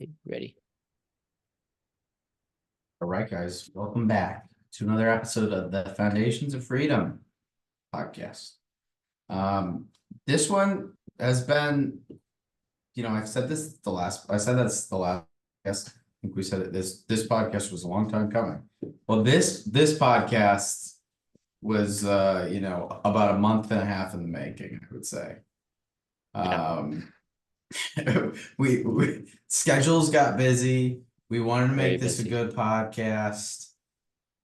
Okay, ready. All right, guys, welcome back to another episode of the Foundations of Freedom podcast. This one has been, I've said this the last, I said that's the last, yes, I think we said it, this podcast was a long time coming. Well, this podcast was, about a month and a half in the making, I would say. Yeah, Um, we schedules got busy. We wanted to very make this a busy. good podcast.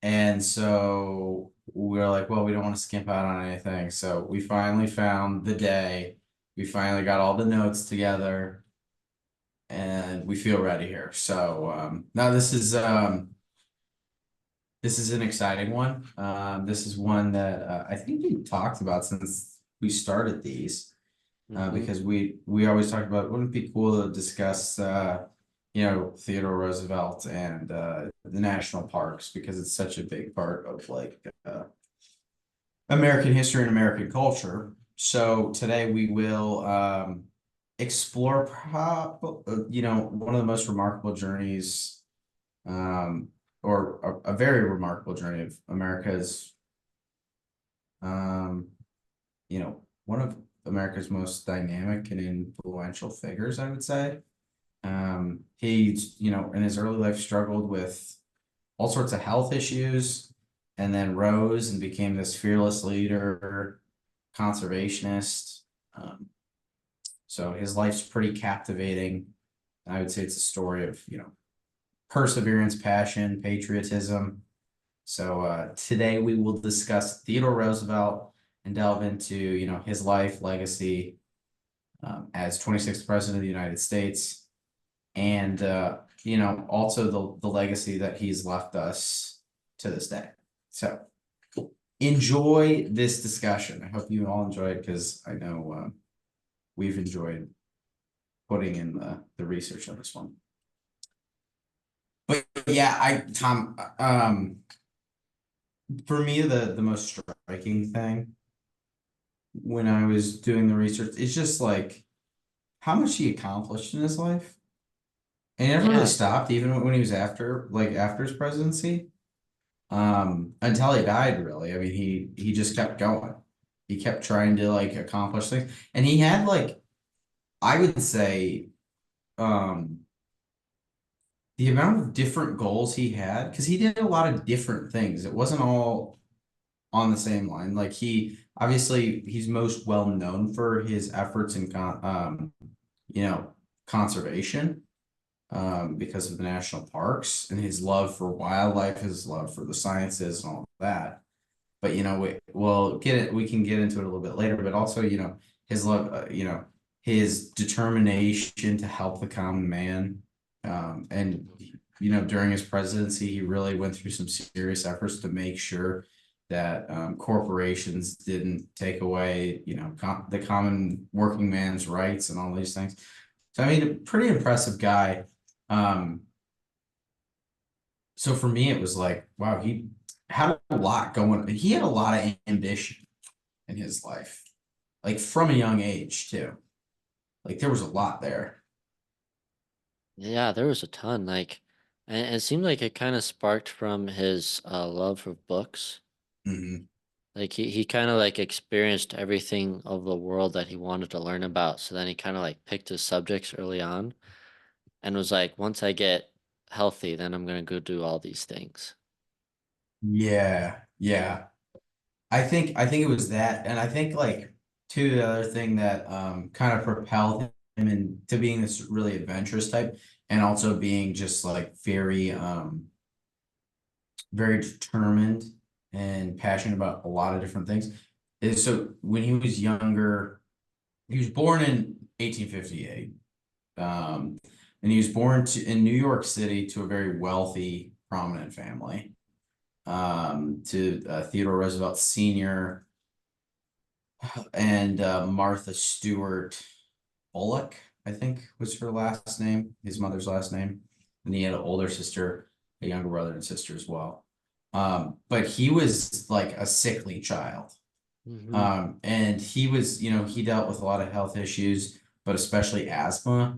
And so we were like, well, we don't want to skimp out on anything. So we finally found the day. We finally got all the notes together and we feel ready here. So now this is an exciting one. This is one that I think we talked about since we started these Mm-hmm. because we always talked about wouldn't it be cool to discuss Theodore Roosevelt and the national parks because it's such a big part of American history and American culture. So today we will explore one of the most remarkable journeys or a very remarkable journey of America's one of America's most dynamic and influential figures, I would say. He, in his early life struggled with all sorts of health issues and then rose and became this fearless leader, conservationist. So his life's pretty captivating. I would say it's a story of, perseverance, passion, patriotism. So today we will discuss Theodore Roosevelt and delve into, his life, legacy as 26th president of the United States and also the legacy that he's left us to this day. So enjoy this discussion. I hope you all enjoy it because I know we've enjoyed putting in the research on this one. But yeah, Tom, for me the most striking thing when I was doing the research is just like how much he accomplished in his life. And he never really Yeah, stopped, even when he was after his presidency, until he died, really. I mean, he just kept going. He kept trying to accomplish things. And he had I would say, um, the amount of different goals he had, because he did a lot of different things. It wasn't all on the same line. Like he's most well known for his efforts in you know, conservation because of the national parks and his love for wildlife, his love for the sciences and all of that. But we can get into it a little bit later, but also, his love, his determination to help the common man. And during his presidency, he really went through some serious efforts to make sure that corporations didn't take away, the common working man's rights and all these things. So I mean, a pretty impressive guy. Um, so for me, it was like, wow, he had a lot going. He had a lot of ambition in his life, like from a young age too. Like there was a lot there. yeah, there was a ton. And it seemed like it kind of sparked from his love for books. Hmm. Like he kind of like experienced everything of the world that he wanted to learn about. So then he kind of like picked his subjects early on and was like, once I get healthy, then I'm gonna go do all these things. Yeah, yeah. I think it was that, and I think too the other thing that kind of propelled him into being this really adventurous type, and also being just very determined and passionate about a lot of different things. Is so when he was younger, he was born in 1858. And he was born in New York City to a very wealthy, prominent family. To Theodore Roosevelt Sr. and Martha Stewart Bullock, I think was her last name, his mother's last name. And he had an older sister, a younger brother and sister as well. But he was like a sickly child. Mm-hmm. And he was, he dealt with a lot of health issues, but especially asthma.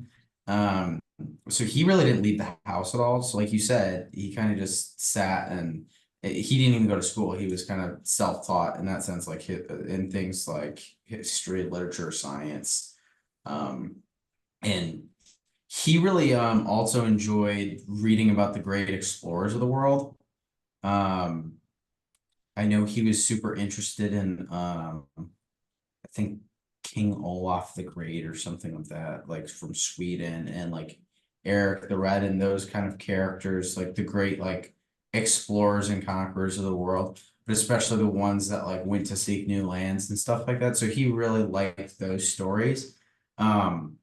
so he really didn't leave the house at all. So like you said, he kind of just sat and he didn't even go to school. He was kind of self-taught in that sense, like in things like history, literature, science. Um, and he really also enjoyed reading about the great explorers of the world. Um, I know he was super interested in I think King Olaf the Great or something like that, like from Sweden, and like Eric the Red and those kind of characters, like the great like explorers and conquerors of the world, but especially the ones that like went to seek new lands and stuff like that. So he really liked those stories. Um,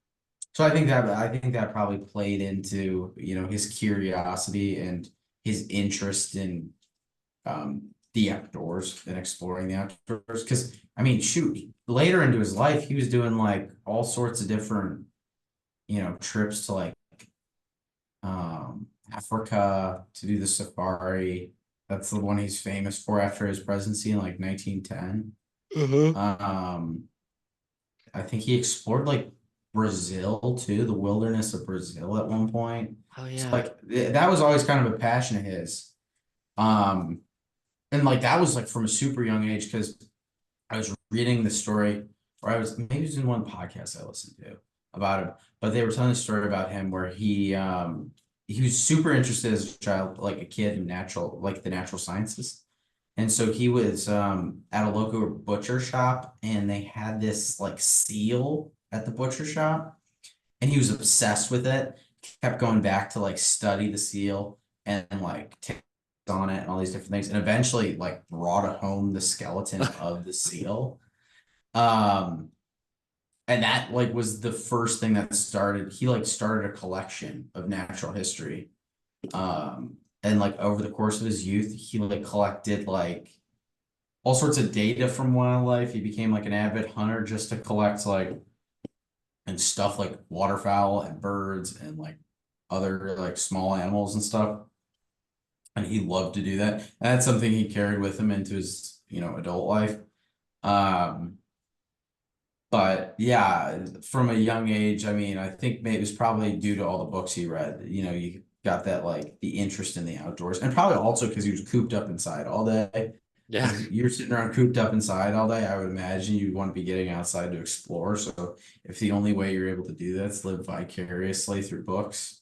so I think that probably played into, his curiosity and his interest in the outdoors and exploring the outdoors. Because I mean, shoot, later into his life, he was doing like all sorts of different, trips to like Africa to do the safari. That's the one he's famous for after his presidency in like 1910. Uh-huh. Um, I think he explored like Brazil too, the wilderness of Brazil at one point. Oh So yeah. like that was always kind of a passion of his. Um, and like that was like from a super young age because I was reading the story, or I was maybe it was in one podcast I listened to about him, but they were telling a story about him where he was super interested as a child, like a kid in the natural sciences. And so he was at a local butcher shop and they had this like seal at the butcher shop and he was obsessed with it, kept going back to like study the seal and like take on it and all these different things, and eventually like brought home the skeleton of the seal. Um, and that like was the first thing that started, he like started a collection of natural history. And like over the course of his youth, he like collected like all sorts of data from wildlife. He became like an avid hunter just to collect like and stuff like waterfowl and birds and like other like small animals and stuff. And he loved to do that. And that's something he carried with him into his, adult life. Um, but yeah, from a young age, I mean, I think maybe it was probably due to all the books he read. You got that like the interest in the outdoors, and probably also because he was cooped up inside all day. Yeah. Because you're sitting around cooped up inside all day, I would imagine you'd want to be getting outside to explore. So if the only way you're able to do that is live vicariously through books,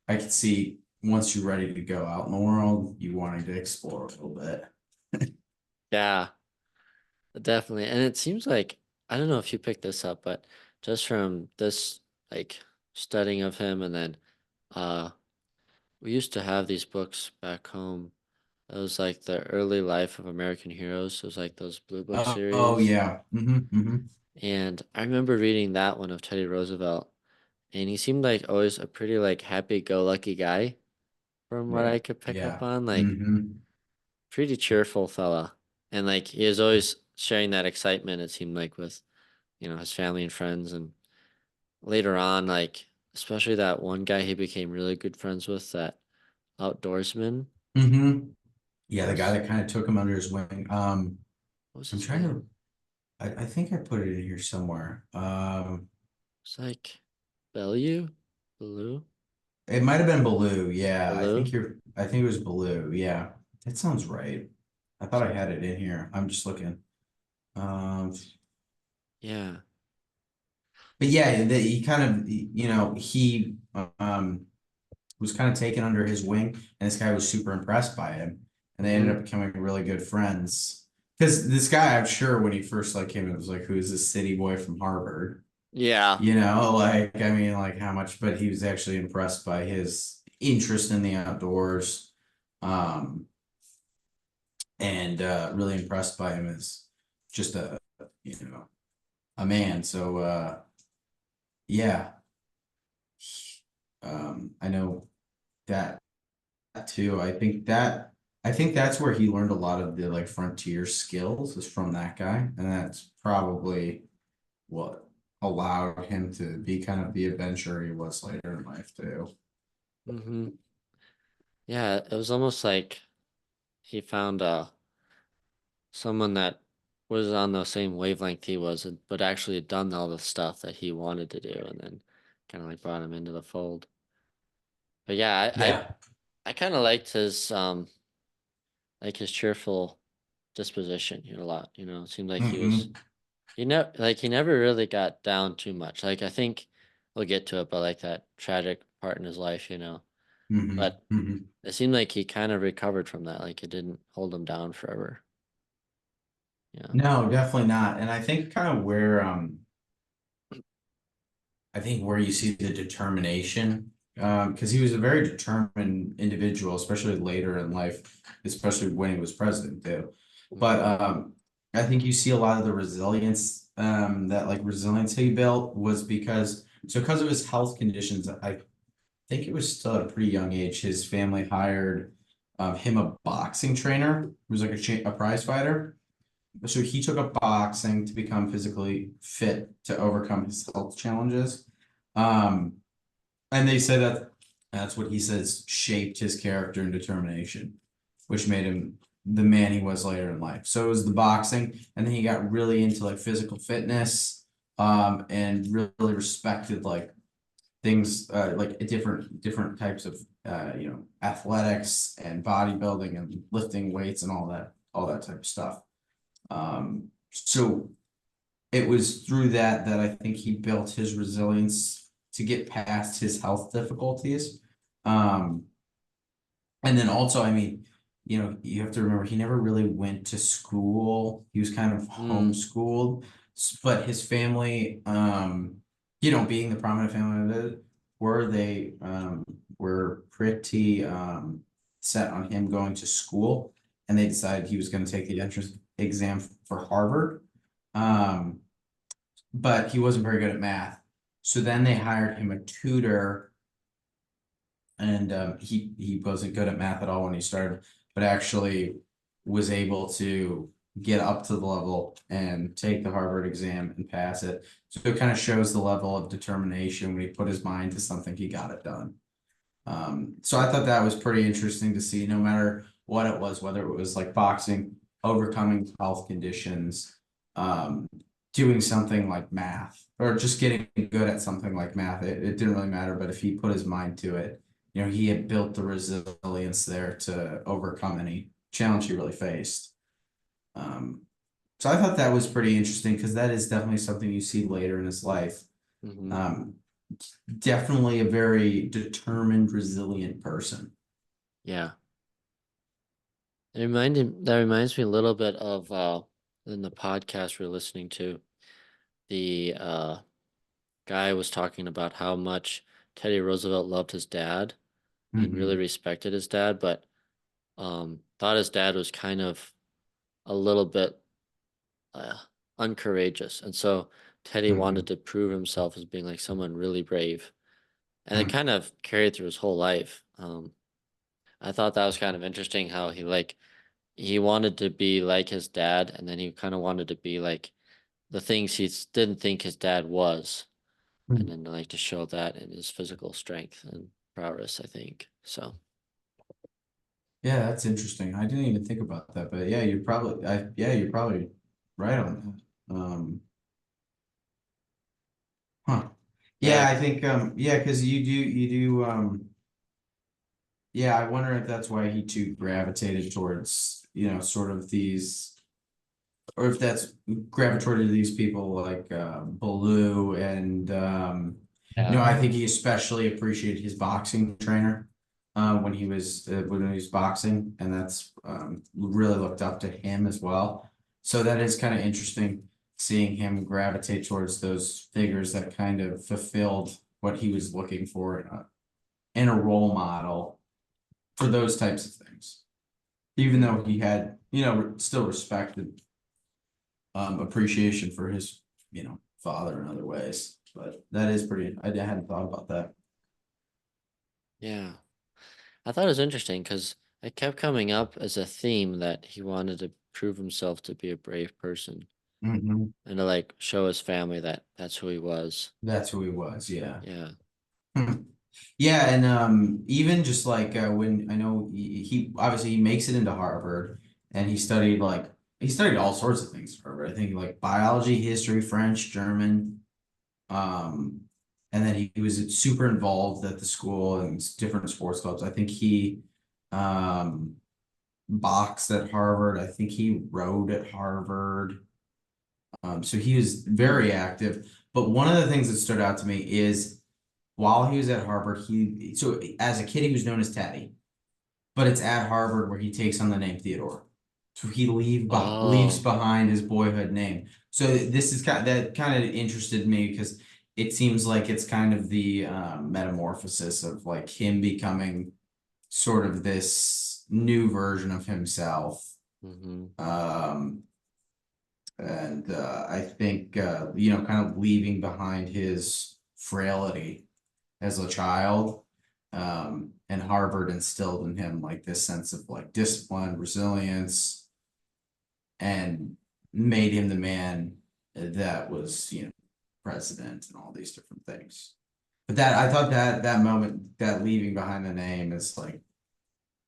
I could see once you're ready to go out in the world, you wanting to explore a little bit. Yeah, definitely. And it seems like I don't know if you picked this up, but just from this like studying of him and then uh we used to have these books back home. It was like the early life of American heroes. It was like those blue book Oh series. yeah. Mm-hmm. And I remember reading that one of Teddy Roosevelt, and he seemed like always a pretty like happy-go-lucky guy from what Right. I could pick up Yeah. on, like Mm-hmm. pretty cheerful fella. And like he was always sharing that excitement, it seemed like with, his family and friends. And later on, like especially that one guy he became really good friends with, that outdoorsman. Mm-hmm. Yeah, What the guy was that kind of took him under his wing. what was I'm his trying name? to I think I put it in here somewhere. It's like Bellew? Baloo? It might have been Baloo. Yeah, Baloo? I think it was Baloo. Yeah, that sounds right. I thought I had it in here. I'm just looking. Um, Yeah. but yeah, he kind of, he was kind of taken under his wing, and this guy was super impressed by him, and they ended Mm-hmm. up becoming really good friends. Because this guy, I'm sure when he first like came, it was like, who's this city boy from Harvard? Yeah. Like I mean, like how much, but he was actually impressed by his interest in the outdoors, um, and really impressed by him as just a man. So yeah, I know that too. I think that's where he learned a lot of the like frontier skills is from that guy, and that's probably what allowed him to be kind of the adventurer he was later in life too. Mm-hmm. Yeah, it was almost like he found someone that was on the same wavelength he was, but actually had done all the stuff that he wanted to do, and then kind of like brought him into the fold. But yeah, Yeah. I kind of liked his like his cheerful disposition, a lot. It seemed like Hmm. he never really got down too much. Like I think we'll get to it, but like that tragic part in his life. Hmm. But Hmm. it seemed like he kind of recovered from that. Like it didn't hold him down forever. Yeah. No, definitely not. And I think kind of where I think where you see the determination, because he was a very determined individual, especially later in life, especially when he was president too. But Hmm. I think you see a lot of the resilience, that like resilience he built was because of his health conditions. I think it was still at a pretty young age. His family hired him a boxing trainer who was like a prize fighter. So he took up boxing to become physically fit to overcome his health challenges. Um, and they said that that's what he says shaped his character and determination, which made him the man he was later in life. So it was the boxing, and then he got really into like physical fitness, and really respected like things like different types of athletics and bodybuilding and lifting weights and all that type of stuff. So it was through that I think he built his resilience to get past his health difficulties. Um, and then also, I mean, you have to remember he never really went to school. He was kind of Mm. homeschooled, but his family, being the prominent family that it, were pretty set on him going to school, and they decided he was going to take the entrance exam for Harvard. Um, but he wasn't very good at math. So then they hired him a tutor, and he wasn't good at math at all when he started, but actually was able to get up to the level and take the Harvard exam and pass it. So it kind of shows the level of determination when he put his mind to something, he got it done. So I thought that was pretty interesting to see, no matter what it was, whether it was like boxing, overcoming health conditions, um, doing something like math, or just getting good at something like math. It didn't really matter, but if he put his mind to it, he had built the resilience there to overcome any challenge he really faced. Um, so I thought that was pretty interesting because that is definitely something you see later in his life. Hmm. Um, Definitely a very determined, resilient person. Yeah. That reminds me a little bit of in the podcast we are listening to. The guy was talking about how much Teddy Roosevelt loved his dad and really Hmm. respected his dad, but thought his dad was kind of a little bit uh, uncourageous. And so Teddy wanted Hmm. to prove himself as being like someone really brave. And it Hmm. kind of carried through his whole life. I thought that was kind of interesting how he wanted to be like his dad, and then he kind of wanted to be like the things didn't think his dad was, and then like to show that in his physical strength and prowess, I think. So Yeah, that's interesting. I didn't even think about that, but yeah, you're probably right on that. Huh. yeah, Yeah, I think yeah, because yeah, I wonder if that's why he too gravitated towards, sort of these, or if that's gravitated to these people like Baloo, and yeah, I think he especially appreciated his boxing trainer when he was boxing, and that's really looked up to him as well. So that is kind of interesting seeing him gravitate towards those figures that kind of fulfilled what he was looking for in a role model for those types of things, even hmm, though he had, still respected appreciation for his, father in other ways. But that is pretty, I hadn't thought about that. yeah. I thought it was interesting because it kept coming up as a theme that he wanted to prove himself to be a brave person Hmm. and to like show his family that that's who he was. That's who he was, yeah. Yeah, Hmm. Yeah, and even just like when I know he obviously he makes it into Harvard, and he studied all sorts of things at Harvard. I think like biology, history, French, German, um, and then he was super involved at the school and different sports clubs. I think he um boxed at Harvard. I think he rowed at Harvard. So he was Hmm. very active. But one of the things that stood out to me is while he was at Harvard, so as a kid he was known as Teddy, but it's at Harvard where he takes on the name Theodore. So he leaves Oh. behind his boyhood name. So this is that kind of interested me because it seems like it's kind of the metamorphosis of like him becoming sort of this new version of himself. Hmm. Um, and I think kind of leaving behind his frailty as a child. And Harvard instilled in him like this sense of like discipline, resilience, and made him the man that was, president and all these different things. But that I thought that moment, that leaving behind the name is like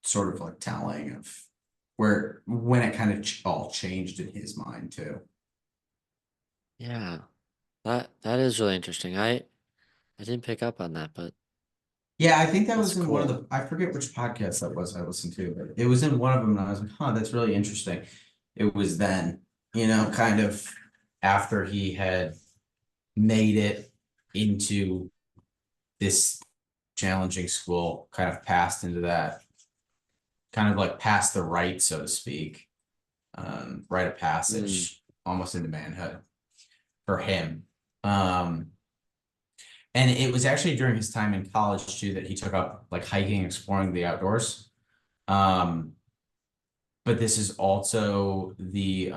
sort of like telling of where when it kind of all changed in his mind too. Yeah. That is really interesting. I didn't pick up on that, but Yeah, I think that that's was in one of cool. the, I forget which podcast that was I listened to, but it was in one of them, and I was like, huh, that's really interesting. It was then, kind of after he had made it into this challenging school, kind of passed into that, kind of like past the right, so to speak, rite of Mm. passage, almost into manhood for him. Um, and it was actually during his time in college too that he took up like hiking, exploring the outdoors. Um, but this is also the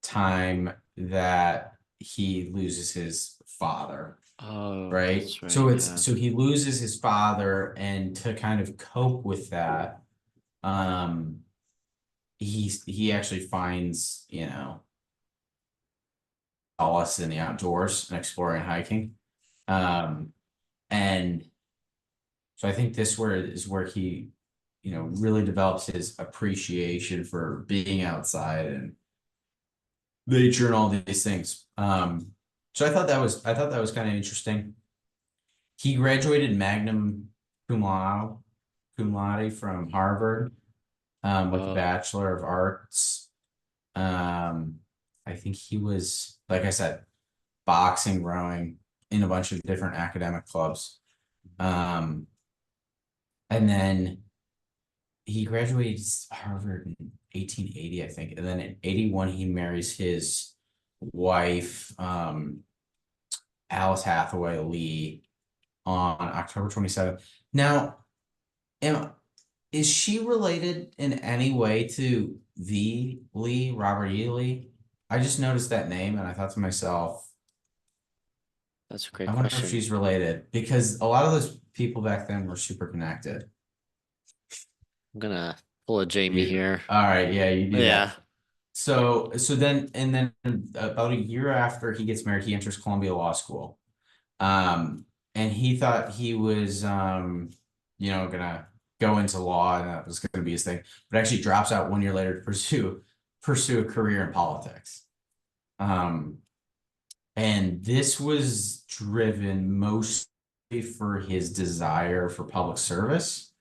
time that he loses his father, Oh, right? that's right. So it's Yeah. so he loses his father, and to kind of cope with that, um, he actually finds, solace in the outdoors and exploring and hiking. Um, and so I think this where is where he, really develops his appreciation for being outside and nature and all these things. So I thought that was kind of interesting. He graduated cum laude from Harvard, with a Oh. Bachelor of Arts. Um, I think he was, like I said, boxing, rowing in a bunch of different academic clubs. Um, and then he graduated Harvard in 1880, I think. And then in 81, he marries his wife, Alice Hathaway Lee, on October 27th. Now, am, is she related in any way to the Lee, Robert E. Lee? I just noticed that name and I thought to myself, That's a I great wonder if question. she's related because a lot of those people back then were super connected. I'm gonna pull a Jamie here. All right, yeah, you do Yeah. that. So then about a year after he gets married, he enters Columbia Law School. Um, and he thought he was, gonna go into law and that was gonna be his thing, but actually drops out 1 year later to pursue a career in politics. Um, and this was driven mostly for his desire for public service,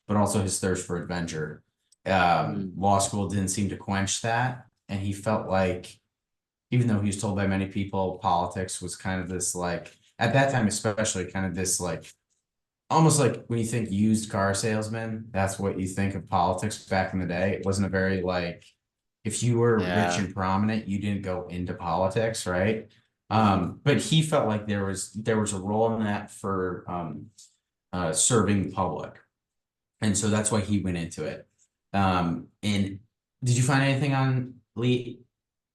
but also his thirst for adventure. Mm. Law school didn't seem to quench that, and he felt like, even though he was told by many people, politics was kind of this like, at that time especially, kind of this like, almost like when you think used car salesman, that's what you think of politics back in the day. It wasn't a very like, if you were rich Yeah. and prominent, you didn't go into politics, right? Hmm. But he felt like there was a role in that for serving the public, and so that's why he went into it. And did you find anything on Lee?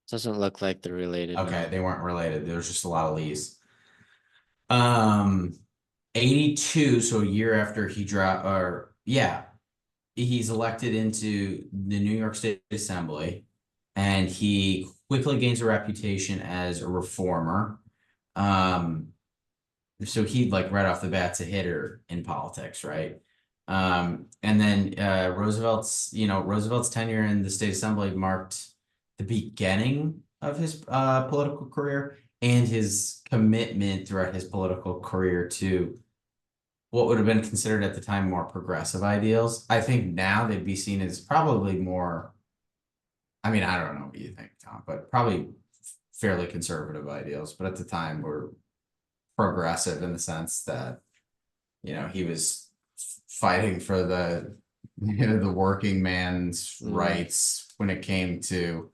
Doesn't look like they're related, Okay, no. they weren't related. There was just a lot of Lees. Um, 82, so a year after he dropped, or yeah, he's elected into the New York State Assembly, and he quickly gains a reputation as a reformer. Um, so he like right off the bat's a hitter in politics, right? And then Roosevelt's tenure in the state assembly marked the beginning of his political career. and his commitment throughout his political career to what would have been considered at the time more progressive ideals. I think now they'd be seen as probably more, I mean, I don't know what you think, Tom, but probably fairly conservative ideals. But at the time were progressive in the sense that, he was fighting for the working man's Mm, rights when it came to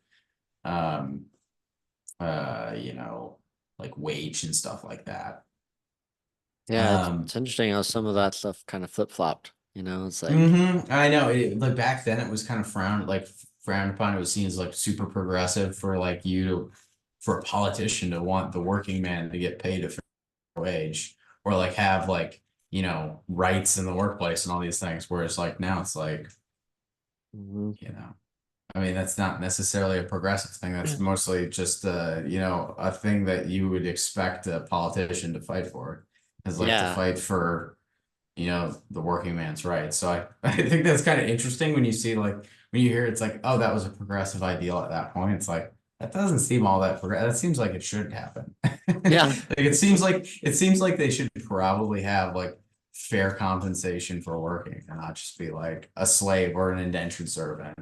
um uh you know like wage and stuff like that. yeah, it's um interesting how some of that stuff kind of flip-flopped, it's like, I know like back then it was kind of frowned upon. It was seen as like super progressive for like for a politician to want the working man to get paid a fair wage, or like have like rights in the workplace and all these things, whereas like now it's like, mhm. you know I mean, that's not necessarily a progressive thing. That's mostly just a thing that you would expect a politician to fight for, is like to Yeah, fight for, the working man's rights. So I think that's kind of interesting when you see like when you hear it's like, oh, that was a progressive ideal at that point. It's like that doesn't seem all that progressive. That seems like it should happen. yeah, Like it seems like they should probably have like fair compensation for working and not just be like a slave or an indentured servant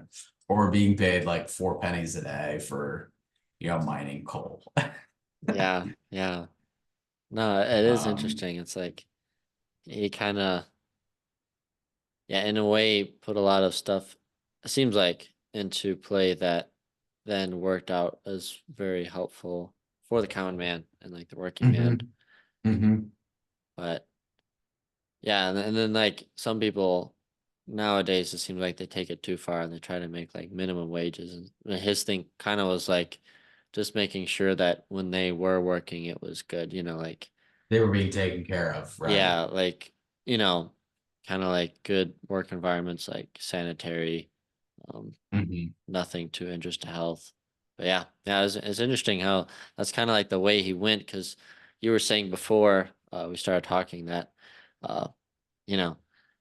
or being paid like 4 pennies a day for, mining coal. yeah, yeah. No, it is Um, interesting. It's like he kind of, yeah, in a way, put a lot of stuff, it seems like, into play that then worked out as very helpful for the common man and like the working man. mhm, mhm. But yeah, and then like some people nowadays, it seems like they take it too far and they try to make like minimum wages. And his thing kind of was like just making sure that when they were working, it was good, like, They were being taken care of, right? yeah, like, you know, kind of like good work environments, like sanitary, um, Mhm. nothing too injurious to health. But yeah, yeah, it's interesting how that's kind of like the way he went, because you were saying before we started talking that, uh, you know,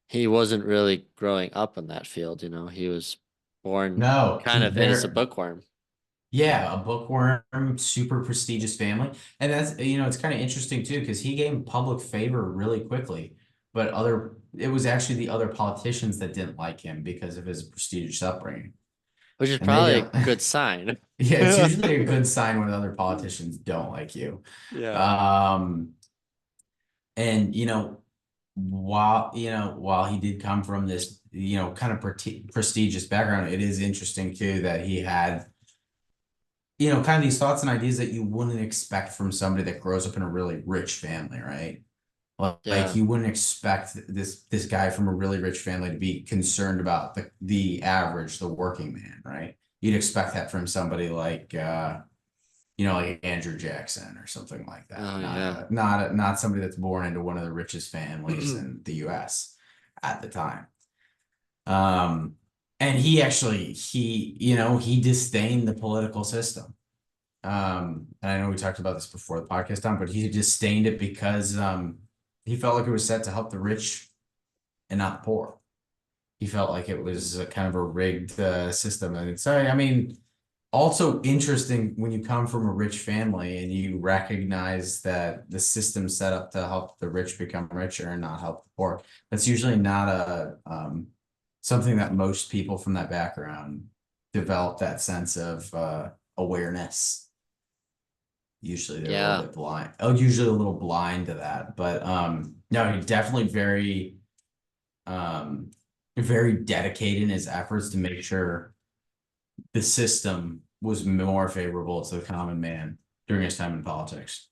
he wasn't really growing up in that field, he was born No, kind of in as a they're bookworm. yeah, a bookworm, super prestigious family. And that's, it's kind of interesting too, because he gained public favor really quickly. But it was actually the other politicians that didn't like him because of his prestigious upbringing. Which is And they probably a don't, good sign. yeah, it's usually a good sign when other politicians don't like you. Yeah. Um, and while he did come from this, kind of prestigious background, it is interesting too that he had kind of these thoughts and ideas that you wouldn't expect from somebody that grows up in a really rich family, right? Like Yeah. you wouldn't expect this guy from a really rich family to be concerned about the working man, right? You'd expect that from somebody like like Andrew Jackson or something like that. Oh Not yeah. not somebody that's born into one of the richest families in the US at the time. Um, and he disdained the political system. And I know we talked about this before the podcast on, but he disdained it because he felt like it was set to help the rich and not the poor. He felt like it was a kind of a rigged system. And so, I mean, also interesting when you come from a rich family and you recognize that the system's set up to help the rich become richer and not help the poor. That's usually not a something that most people from that background develop that sense of awareness. Usually they're a little Yeah. bit blind. Oh, usually a little blind to that. But no, he's definitely um very dedicated in his efforts to make sure the system was more favorable to the common man during his time in politics.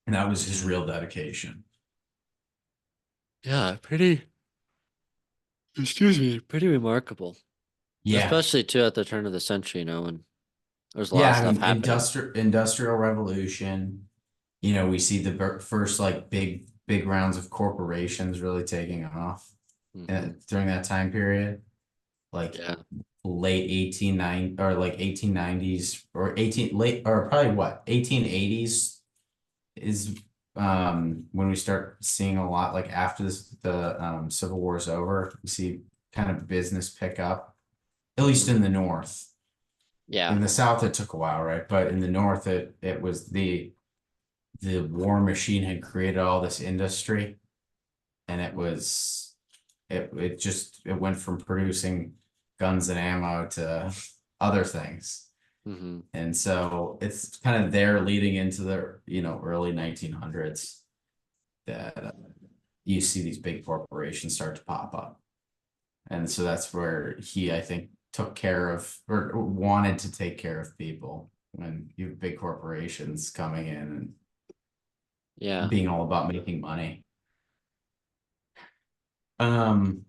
And that was his Yeah. real dedication. Yeah. Pretty remarkable. Yeah. Especially too at the turn of the century, when there's a lot of Yeah, I stuff mean, happening. industrial revolution, we see the first like big rounds of corporations really taking off Hmm. during that time period, like Yeah. late 1890 or like 1890s or 18 late or probably what 1880s is when we start seeing a lot like after the Civil War is over, we see kind of business pick up, at least in Hmm. the North. Yeah. In the South, it took a while, right? But in the North, it was the war machine had created all this industry, and it went from producing guns and ammo to other things. Mm-hmm. And so it's kind of there leading into the, early 1900s that you see these big corporations start to pop up. And so that's where he, I think, took care of or wanted to take care of people when you have big corporations coming in and Yeah. being all about making money. Um,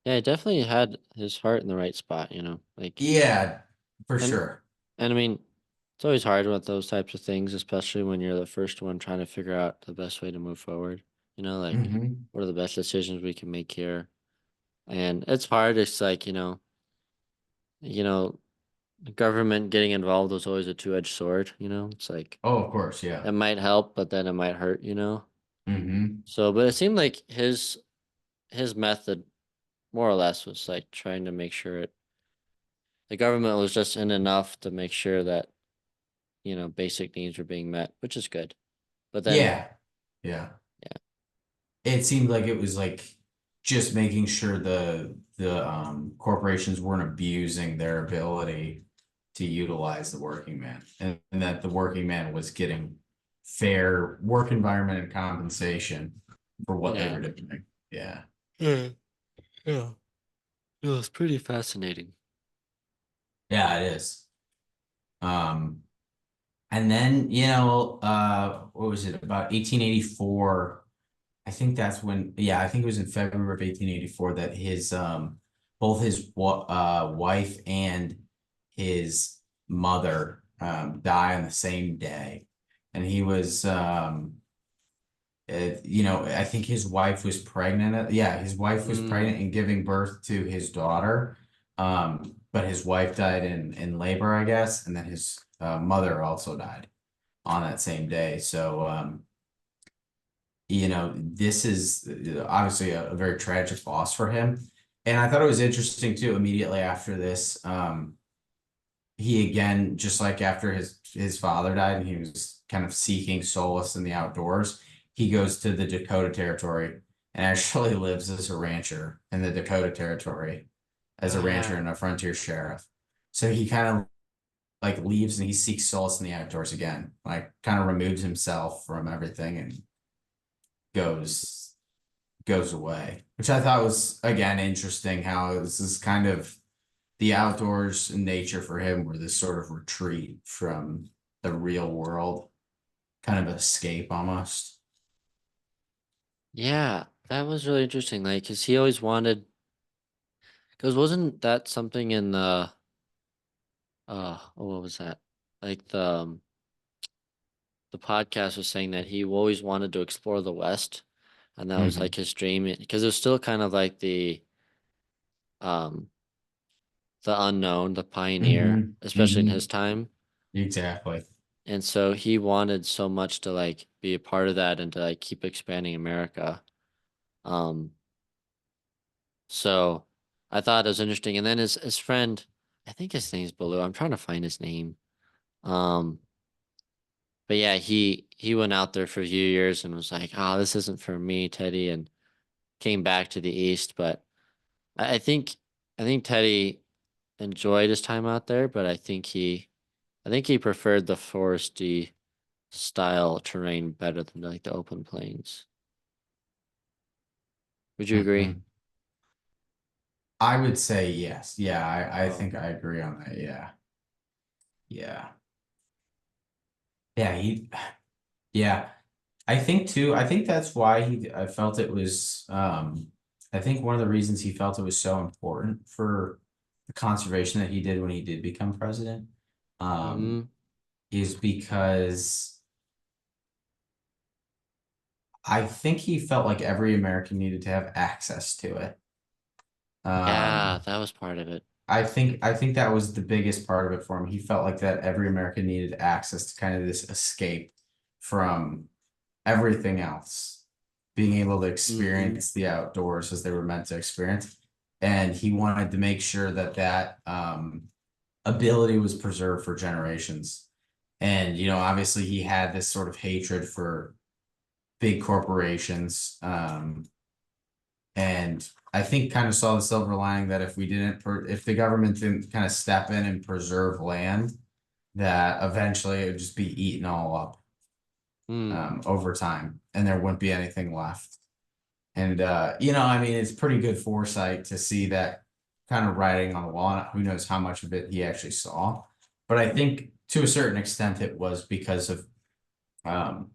Yeah, he definitely had his heart in the right spot, like, yeah, for and sure. and I mean, it's always hard with those types of things, especially when you're the first one trying to figure out the best way to move forward. Like, Hmm. what are the best decisions we can make here? And it's hard. It's like, you know, the government getting involved was always a two-edged sword. It's like Oh, of course, yeah. it might help, but then it might hurt. Hmm. So, but it seemed like his method more or less was like trying to make sure the government was just in enough to make sure that, basic needs were being met, which is good. But then, Yeah, yeah. yeah, It seemed like it was like just making sure the corporations weren't abusing their ability to utilize the working man, and that the working man was getting fair work environment and compensation for what they yeah, were doing. Yeah. yeah, yeah. It was pretty fascinating. Yeah, it is. Um, and then, what was it, about 1884? I think that's when, yeah, I think it was in February of 1884 that both his wife and his mother die on the same day. And he was, I think his wife was pregnant. Yeah, his wife was Mm, pregnant and giving birth to his daughter. But his wife died in labor, I guess. And then his mother also died on that same day. So, this is obviously a very tragic loss for him. And I thought it was interesting too, immediately after this, he again, just like after his father died and he was kind of seeking solace in the outdoors, he goes to the Dakota Territory and actually lives as a rancher in the Dakota Territory, as oh a rancher yeah. and a frontier sheriff. So he kind of like leaves and he seeks solace in the outdoors again, like kind of removes himself from everything and goes goes away, which I thought was again interesting how this is kind of the outdoors and nature for him were this sort of retreat from the real world, kind of escape almost. Yeah, that was really interesting. Like, cause he always wanted, cause wasn't that something in what was that? Like the podcast was saying that he always wanted to explore the West, and that was Hmm. like his dream, because it was still kind of like um the unknown, the pioneer, Hmm. especially in Hmm. his time. Exactly. And so he wanted so much to like be a part of that and to like keep expanding America. Um, so I thought it was interesting. And then his friend, I think his name's Baloo. I'm trying to find his name. Um, but yeah, he went out there for a few years and was like, "Oh, this isn't for me, Teddy," and came back to the East. But I think Teddy enjoyed his time out there, but I think he preferred the foresty style terrain better than like the open plains. Would you agree? Hmm. I would say yes. Yeah, I Oh. think I agree on that. Yeah. Yeah. Yeah, yeah. I think too, I think that's why I felt it was, I think one of the reasons he felt it was so important for the conservation that he did when he did become president, um, Hmm. is because I think he felt like every American needed to have access to it. Yeah, Um, that was part of it. I think that was the biggest part of it for him. He felt like that every American needed access to kind of this escape from everything else, being able to Hmm. experience the outdoors as they were meant to experience. And he wanted to make sure that ability was preserved for generations. And, obviously he had this sort of hatred for big corporations. And I think kind of saw the silver lining that if the government didn't kind of step in and preserve land, that eventually it would just be eaten all up Hmm. over time, and there wouldn't be anything left. And I mean, it's pretty good foresight to see that kind of writing on the wall. Who knows how much of it he actually saw, but I think to a certain extent it was because of um,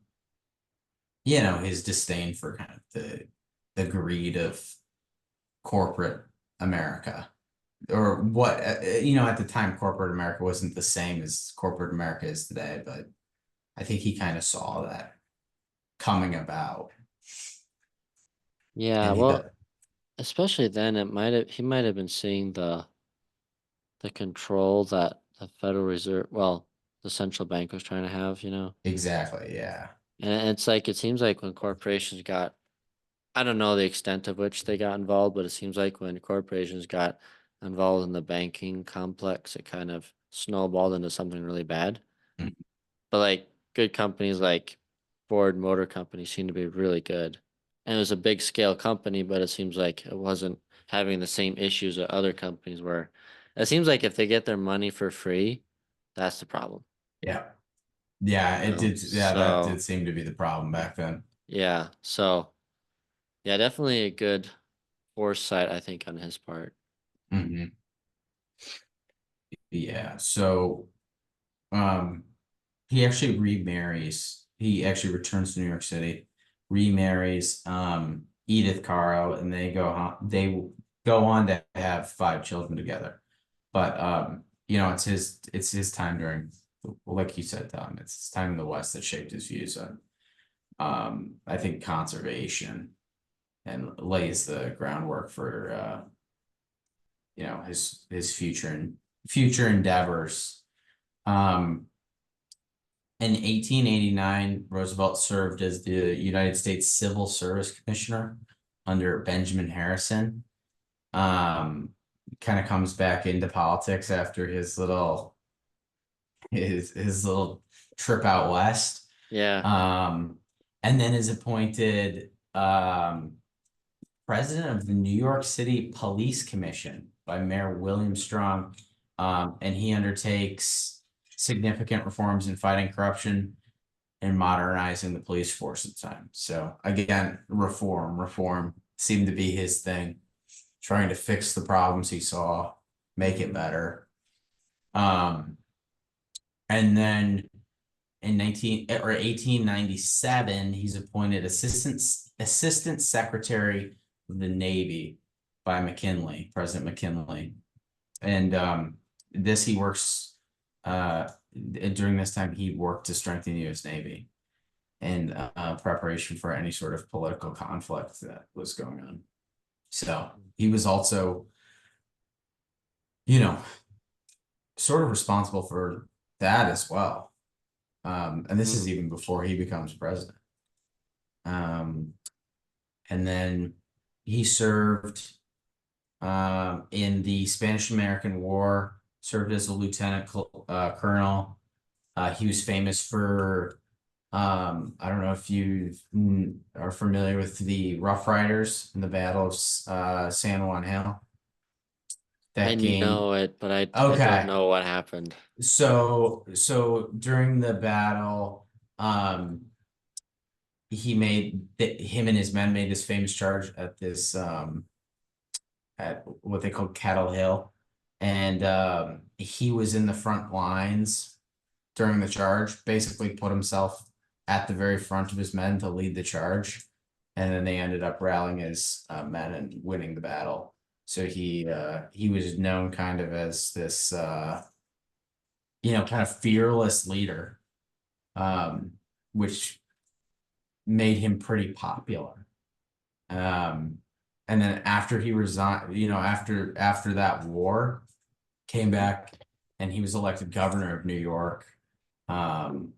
his disdain for kind of the greed of corporate America. Or what, at the time, corporate America wasn't the same as corporate America is today, but I think he kind of saw that coming about. Yeah, And he well, thought, especially then he might have been seeing the control that the Federal Reserve, well, the central bank was trying to have, you know. exactly, yeah. And it's like it seems like when corporations got, I don't know the extent of which they got involved, but it seems like when corporations got involved in the banking complex, it kind of snowballed into something really bad. Mm, But like good companies like Ford Motor Company seem to be really good. And it was a big scale company, but it seems like it wasn't having the same issues that other companies were. It seems like if they get their money for free, that's the problem, yeah. Yeah, you it know? did. Yeah, that did So, seem to be the problem back then. yeah. So, yeah, definitely a good foresight, I think, on his part. Hmm. Yeah. So, um, he actually remarries. He actually returns to New York City, remarries Edith Caro, and they go on to have 5 children together. But it's his time during, like you said, Tom, it's his time in the West that shaped his views on I think conservation, and lays the groundwork for his future endeavors. Um, in 1889, Roosevelt served as the United States Civil Service Commissioner under Benjamin Harrison. Um, Kind of comes back into politics after his little trip out west. Yeah. Um, and then is appointed president of the New York City Police Commission by Mayor William Strong. And he undertakes significant reforms in fighting corruption and modernizing the police force at the time. So again, reform seemed to be his thing, trying to fix the problems he saw, make it better. Um, and then in 1897, he's appointed assistant secretary of the Navy by President McKinley. And this he works during this time he worked to strengthen the U.S. Navy in preparation for any sort of political conflict that was going on. So he was also, you know, sort of responsible for that as well. And this is Mm. even before he becomes president. Um, and then he served in the Spanish-American War, served as a lieutenant colonel. He was famous for, I don't know if you are familiar with the Rough Riders in the Battle of San Juan Hill. I That game. know it, but I don't Okay. know what happened. So during the battle, um, him and his men made this famous charge at what they call Cattle Hill, and he was in the front lines during the charge. Basically, put himself at the very front of his men to lead the charge, and then they ended up rallying his men and winning the battle. So he was known kind of as this kind of fearless leader, um, which made him pretty popular. Um, and then after he resigned, after that war, came back and he was elected governor of New York. Um,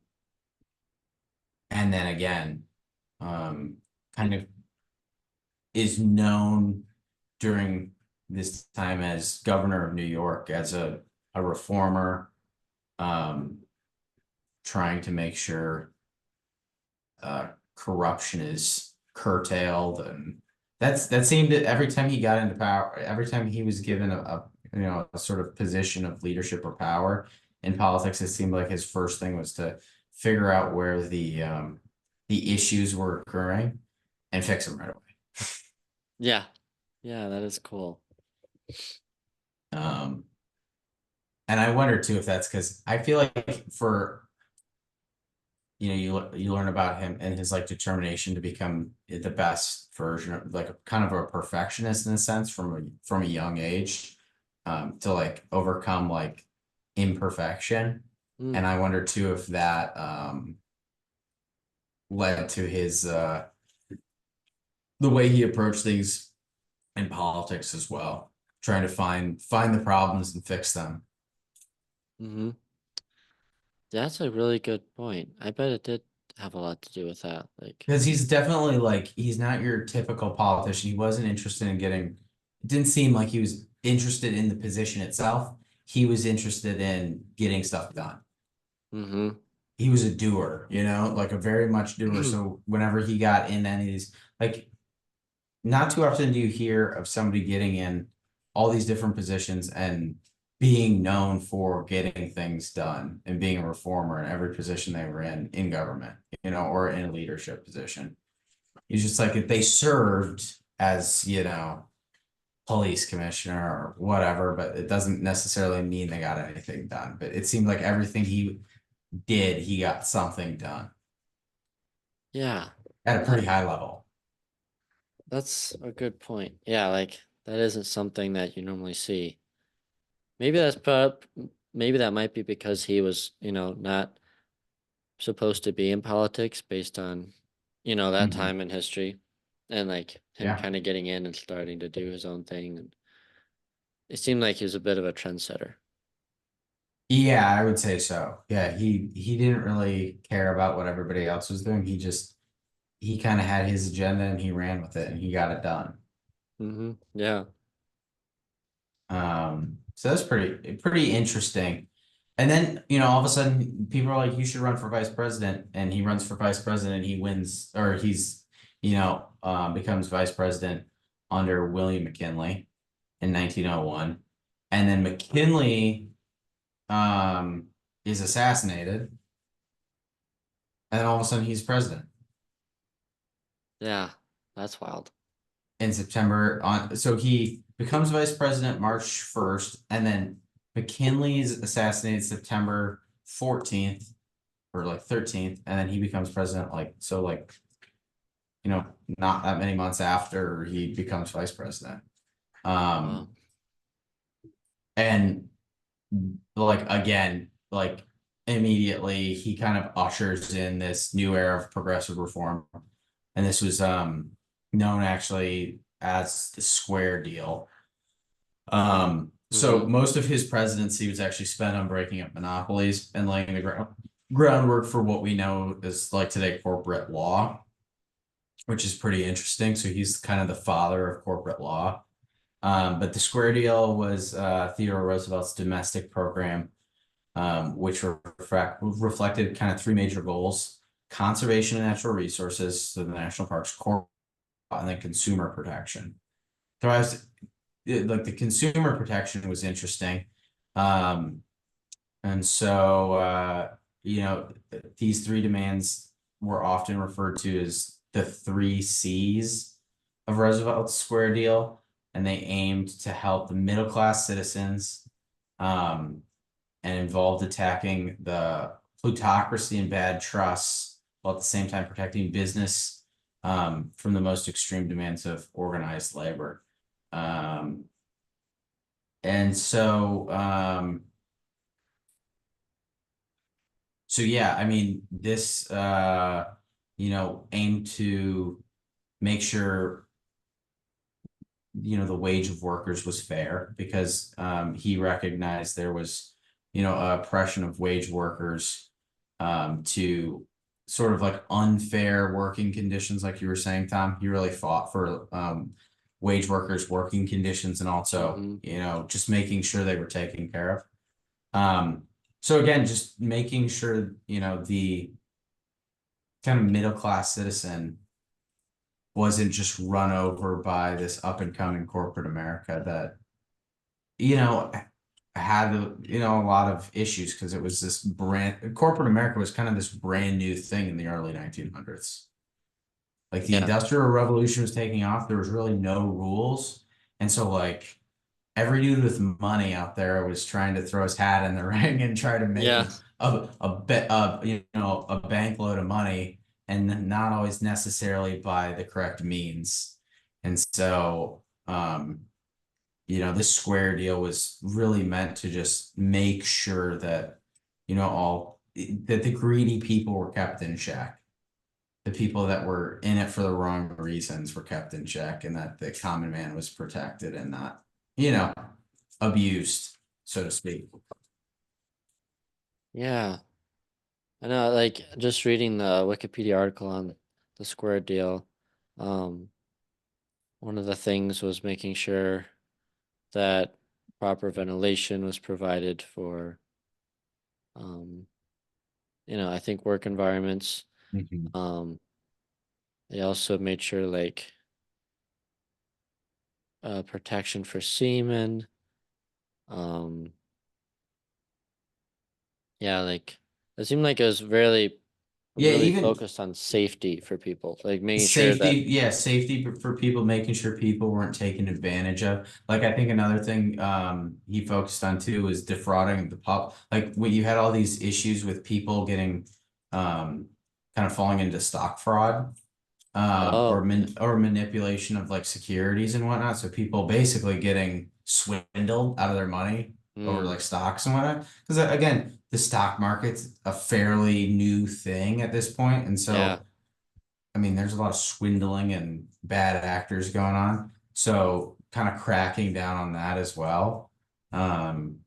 and then again, kind of is known during this time as governor of New York as a a reformer, trying to make sure corruption is curtailed, and that seemed to, every time he got into power, every time he was given a sort of position of leadership or power in politics, it seemed like his first thing was to figure out where the issues were occurring and fix them right away. Yeah. Yeah, that is cool. Um, and I wonder too if that's because I feel like for you learn about him and his like determination to become the best version of like kind of a perfectionist in a sense from a young age, to like overcome like imperfection. Mm, And I wonder too if that led to his the way he approached things in politics as well, trying to find the problems and fix them. hmm. That's a really good point. I bet it did have a lot to do with that. Like, Because he's definitely like he's not your typical politician. He wasn't interested in getting, it didn't seem like he was interested in the position itself. He was interested in getting stuff done. mm-hmm. He was a doer, like a very much doer. So whenever he got in any of these, like not too often do you hear of somebody getting in all these different positions and being known for getting things done and being a reformer in every position they were in government, or in a leadership position. He's just like if they served as, police commissioner or whatever, but it doesn't necessarily mean they got anything done. But it seemed like everything he did, he got something done Yeah, at a that pretty high level. that's a good point. Yeah, like that isn't something that you normally see. Maybe that's maybe that might be because he was, not supposed to be in politics based on, that Mhm. time in history and like him Yeah. kind of getting in and starting to do his own thing. And it seemed like he was a bit of a trendsetter. Yeah, I would say so. Yeah, he didn't really care about what everybody else was doing. He kind of had his agenda and he ran with it and he got it done. Mm-hmm. Yeah. So that's pretty interesting. And then, all of a sudden people are like, you should run for vice president. And he runs for vice president. He wins, or becomes vice president under William McKinley in 1901. And then McKinley, is assassinated. And then all of a sudden he's president Yeah. That's wild. in September so he becomes vice president March 1st, and then McKinley's assassinated September 14th or like 13th, and then he becomes president like not that many months after he becomes vice president. Wow. Um and like again, like immediately he kind of ushers in this new era of progressive reform. And this was known actually as the Square Deal. So Mm-hmm. most of his presidency was actually spent on breaking up monopolies and laying the groundwork for what we know is like today corporate law, which is pretty interesting. So he's kind of the father of corporate law. But the Square Deal was Theodore Roosevelt's domestic program, which reflected kind of three major goals: conservation of natural resources, so the national parks, and then consumer protection. So like the consumer protection was interesting. Um, and so, these three demands were often referred to as the three C's of Roosevelt's Square Deal, and they aimed to help the middle class citizens, um, and involved attacking the plutocracy and bad trusts, while at the same time protecting business, from the most extreme demands of organized labor. Um, and so yeah, I mean, this aimed to make sure the wage of workers was fair, because he recognized there was oppression of wage workers, to sort of like unfair working conditions, like you were saying, Tom. He really fought for wage workers working conditions, and also Mm-hmm. just making sure they were taken care of. Um, so again, just making sure, the kind of middle class citizen wasn't just run over by this up and coming corporate America that, you know, had, a lot of issues because it was this corporate America was kind of this brand new thing in the early 1900s. Like the Yeah. Industrial Revolution was taking off, there was really no rules. And so like every dude with money out there was trying to throw his hat in the ring and try to make Yeah. a bank load of money, and not always necessarily by the correct means. And so this square deal was really meant to just make sure that all that the greedy people were kept in check. The people that were in it for the wrong reasons were kept in check, and that the common man was protected and not, you know, abused, so to speak. Yeah. I know, like just reading the Wikipedia article on the square deal, um, one of the things was making sure that proper ventilation was provided for, um, I think work environments. Mhm. Um, they also made sure like protection for seamen. Um, yeah, like it seemed like it was Yeah, really even focused on safety for people, like making sure safety, that, yeah, safety for people, making sure people weren't taken advantage of. Like I think another thing he focused on too was defrauding the pub. Like when you had all these issues with people getting kind of falling into stock fraud, oh, or manipulation of like securities and whatnot. So people basically getting swindled out of their money over mm, like stocks and whatnot. Because again, the stock market's a fairly new thing at this point, and yeah, so I mean, there's a lot of swindling and bad actors going on. So kind of cracking down on that as well. Um,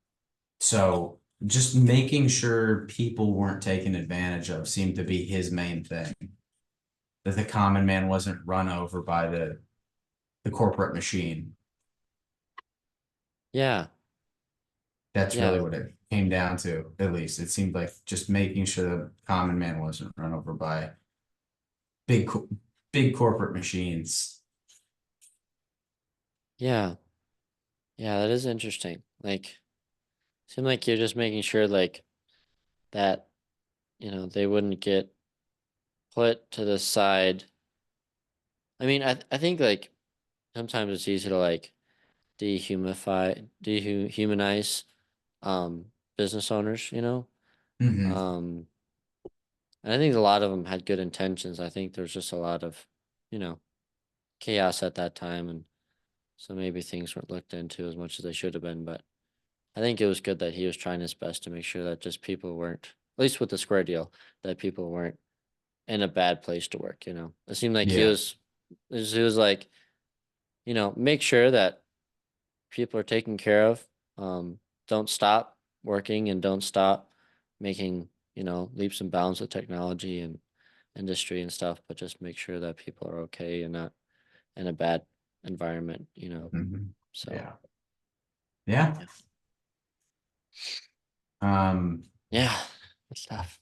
so just making sure people weren't taken advantage of seemed to be his main thing. That the common man wasn't run over by the corporate machine. yeah, That's really yeah, what it came down to, at least. It seemed like just making sure the common man wasn't run over by big big corporate machines. yeah, yeah. That is interesting. Like, seemed like you're just making sure like that, they wouldn't get put to the side. I mean, I think like sometimes it's easy to like dehumanize business owners, Hmm. Um and I think a lot of them had good intentions. I think there's just a lot of, you know, chaos at that time, and so maybe things weren't looked into as much as they should have been, but I think it was good that he was trying his best to make sure that just people weren't, at least with the square deal, that people weren't in a bad place to work. It seemed like Yeah. he was like, make sure that people are taken care of. Don't stop working and don't stop making, leaps and bounds with technology and industry and stuff, but just make sure that people are okay and not in a bad environment. Hmm. So, Yeah. Yeah. yeah. Um, Yeah, good stuff.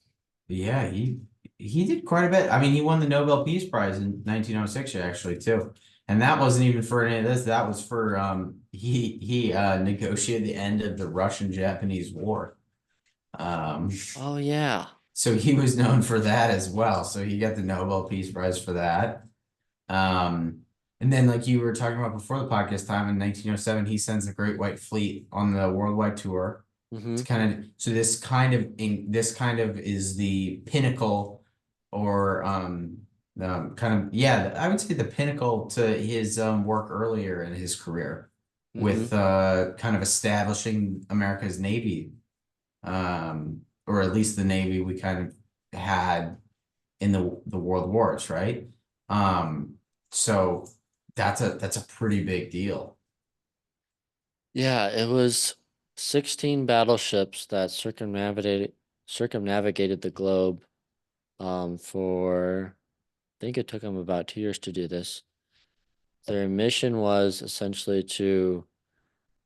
yeah, he did quite a bit. I mean, he won the Nobel Peace Prize in 1906 actually too. And that wasn't even for any of this. That was for he negotiated the end of the Russian-Japanese War. Um, Oh, yeah. so he was known for that as well. So he got the Nobel Peace Prize for that. Um, and then like you were talking about before the podcast time in 1907, he sends the Great White Fleet on the worldwide tour. Mm-hmm. To kind of so this kind of is the pinnacle, or kind of, yeah, I would say the pinnacle to his work earlier in his career Mm-hmm. with kind of establishing America's Navy, or at least the Navy we kind of had in the world wars, right? um so that's a pretty big deal. Yeah, it was 16 battleships that circumnavigated the globe for I think it took them about 2 years to do this. Their mission was essentially to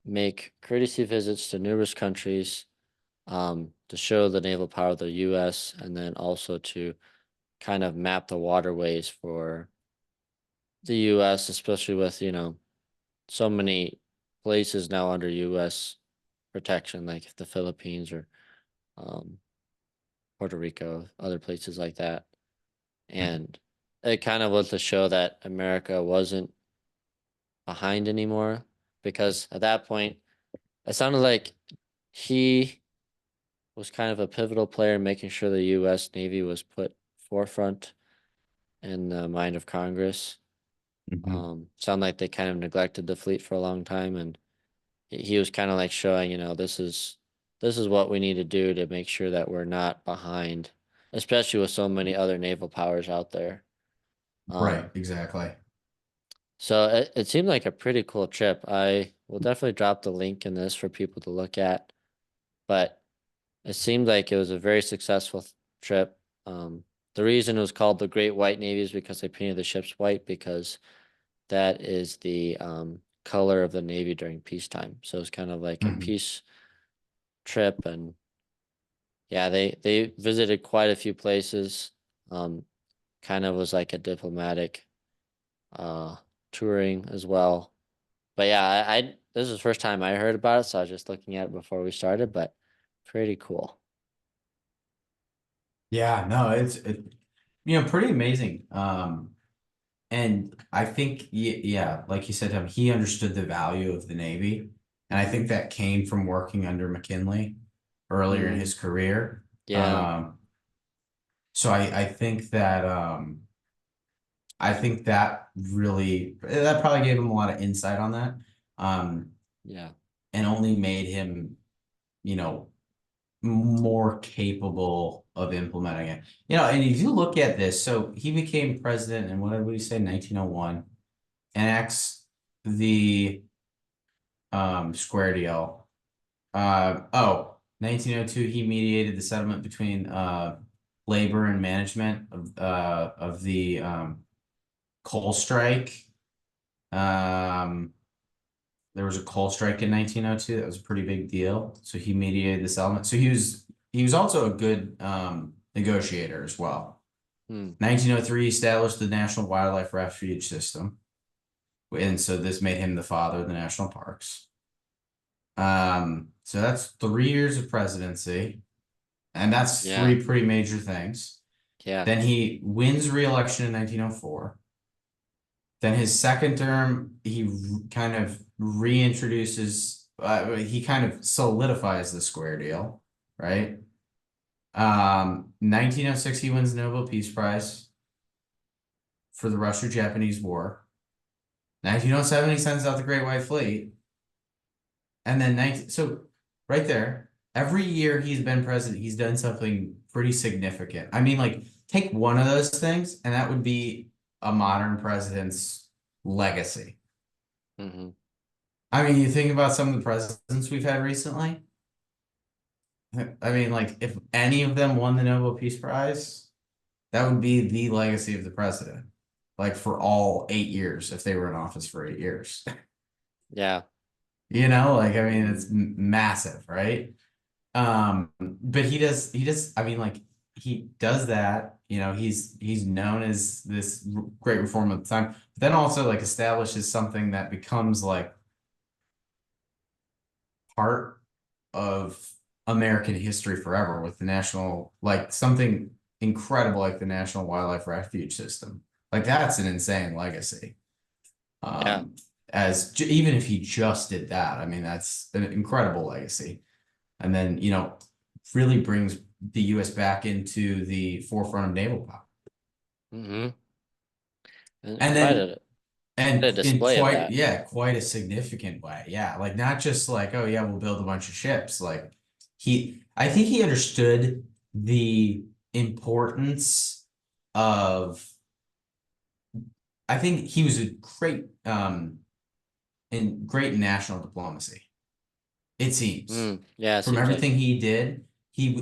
make courtesy visits to numerous countries, to show the naval power of the U.S. and then also to kind of map the waterways for the U.S., especially with, so many places now under U.S. protection, like the Philippines or um, Puerto Rico, other places like that. And it kind of was to show that America wasn't behind anymore because at that point, it sounded like he was kind of a pivotal player in making sure the U.S. Navy was put forefront in the mind of Congress. Mhm. Sound like they kind of neglected the fleet for a long time, and he was kind of like showing, this is what we need to do to make sure that we're not behind, especially with so many other naval powers out there. Right, Um, exactly. so it seemed like a pretty cool trip. I will definitely drop the link in this for people to look at, but it seemed like it was a very successful trip. The reason it was called the Great White Navy is because they painted the ships white because that is the color of the Navy during peacetime. So it's kind of like a Mhm. peace trip, and yeah, they visited quite a few places. Um, Kind of was like a diplomatic uh touring as well. But yeah, I this is the first time I heard about it, so I was just looking at it before we started, but pretty cool. Yeah, no, pretty amazing. And I think, yeah, like you said, he understood the value of the Navy. And I think that came from working under McKinley earlier in Mm, his career. yeah, So I think that really, that probably gave him a lot of insight on that. Um, yeah. and only made him, you know, more capable of implementing it. And if you look at this, so he became president in what did we say, 1901, enacts the square deal. 1902, he mediated the settlement between labor and management of the coal strike. Um, there was a coal strike in 1902. That was a pretty big deal. So he mediated the settlement. So he was also a good negotiator as well. Mm, 1903 established the National Wildlife Refuge System, and so this made him the father of the national parks. So that's 3 years of presidency, and that's yeah, three pretty major things. yeah. Then he wins re-election in 1904. Then his second term, kind of reintroduces, he kind of solidifies the square deal, right? 1906, he wins the Nobel Peace Prize for the Russo-Japanese War. 1907, he sends out the Great White Fleet. And then so right there, every year he's been president, he's done something pretty significant. I mean, like, take one of those things, and that would be a modern president's legacy. Hmm. I mean, you think about some of the presidents we've had recently. I mean, like, if any of them won the Nobel Peace Prize, that would be the legacy of the president, like for all 8 years, if they were in office for 8 years. Yeah. Like, I mean, it's Hmm. massive, right? But he does, I mean, like, he does that, he's known as this great reform at the time, but then also like establishes something that becomes like part of American history forever with the national, like something incredible like the National Wildlife Refuge System. Like, that's an insane legacy. Yeah. Um, even if he just did that, I mean, that's an incredible legacy. And then, really brings the US back into the forefront of naval power. Hmm. And And quite then, a quite and a in display of quite, that. yeah, quite a significant way. Yeah. Like, not just like, oh yeah, we'll build a bunch of ships. Like, I think he understood the importance of, I think he was a great in national diplomacy. It seems Yeah, it from seems like everything it. he did,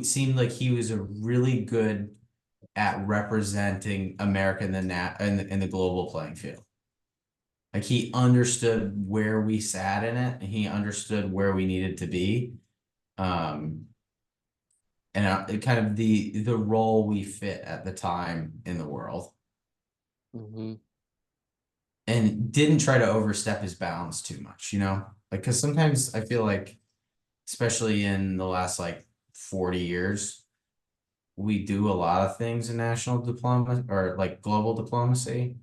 seemed like he was a really good at representing America in the global playing field. Like, he understood where we sat in it, and he understood where we needed to be. Um, and kind of the role we fit at the time in the world, Hmm. and didn't try to overstep his bounds too much, like because sometimes I feel like, especially in the last like 40 years, we do a lot of things in national diplomacy or like global diplomacy,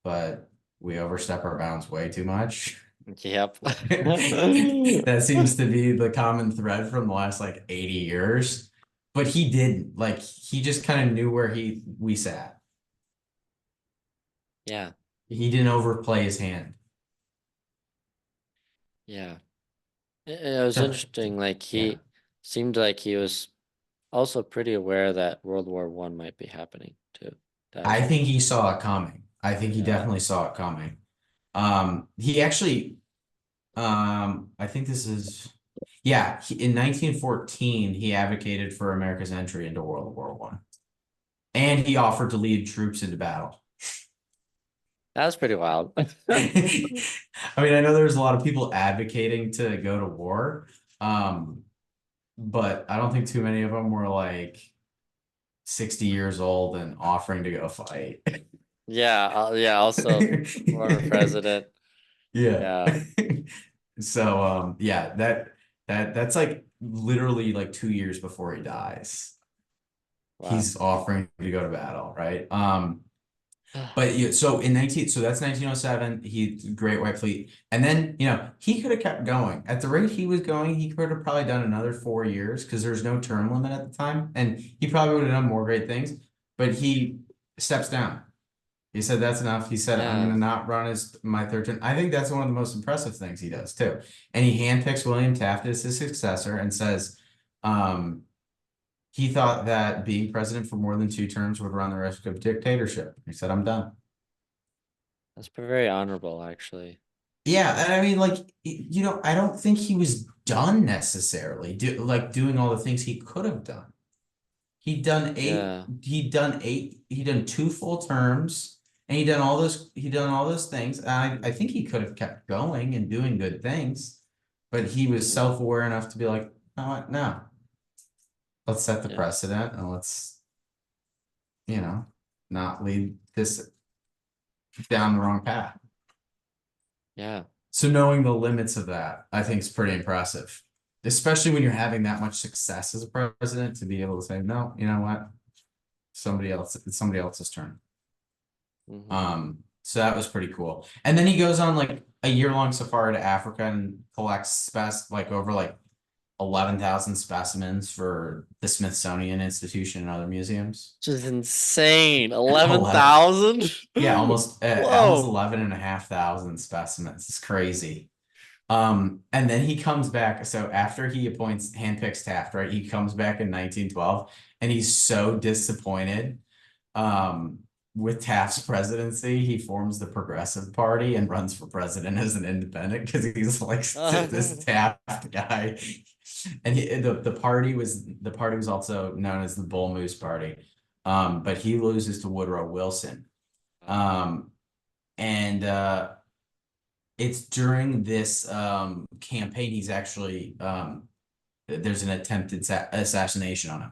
but we overstep our bounds way too much. Yep. That seems to be the common thread from the last like 80 years. But he didn't. Like he just kind of knew where he we sat. Yeah. He didn't overplay his hand. Yeah. It was So interesting. Like yeah. he seemed like he was also pretty aware that World War One might be happening too. That was I think he interesting. saw it coming. I think he Yeah. definitely saw it coming. He actually I think this is yeah, in 1914 he advocated for America's entry into World War One. And he offered to lead troops into battle. That was pretty wild. I mean, I know there's a lot of people advocating to go to war, um, but I don't think too many of them were like 60 years old and offering to go fight. Yeah, yeah, also former president. Yeah. Yeah. So yeah, that's like literally like 2 years before he dies. Wow. He's offering to go to battle, right? But yeah, so in 19, so that's 1907, he Great White Fleet. And then, he could have kept going. At the rate he was going, he could have probably done another 4 years because there's no term limit at the time. And he probably would have done more great things, but he steps down. He said that's enough. He said, I'm Yeah, gonna not run as my third term. I think that's one of the most impressive things he does too. And he handpicks William Taft as his successor and says, um, he thought that being president for more than 2 terms would run the risk of dictatorship. He said, I'm done. that's very honorable, actually. Yeah, and I mean, like, I don't think he was done necessarily, doing all the things he could have done. Yeah. He done 2 full terms, and he done all those things. And I think he could have kept going and doing good things, but he was Hmm. self-aware enough to be like, no, let's set the Yeah. precedent and let's, you know, not lead this down the wrong path. Yeah. So knowing the limits of that, I think is pretty impressive, especially when you're having that much success as a president to be able to say, no, you know what? It's somebody else's turn. Hmm. So that was pretty cool. And then he goes on like a year-long safari to Africa and collects like over like 11,000 specimens for the Smithsonian Institution and other museums. Which is insane. 11, 11,000? yeah, almost Whoa. 11 and a half thousand specimens. It's crazy. And then he comes back. So after he handpicks Taft, right? He comes back in 1912 and he's so disappointed. Um, with Taft's presidency, he forms the Progressive Party and runs for president as an independent because he's like this Taft guy. And the party was also known as the Bull Moose Party. But he loses to Woodrow Wilson. Wow. Um, and it's during this campaign he's actually there's an attempted assassination on him,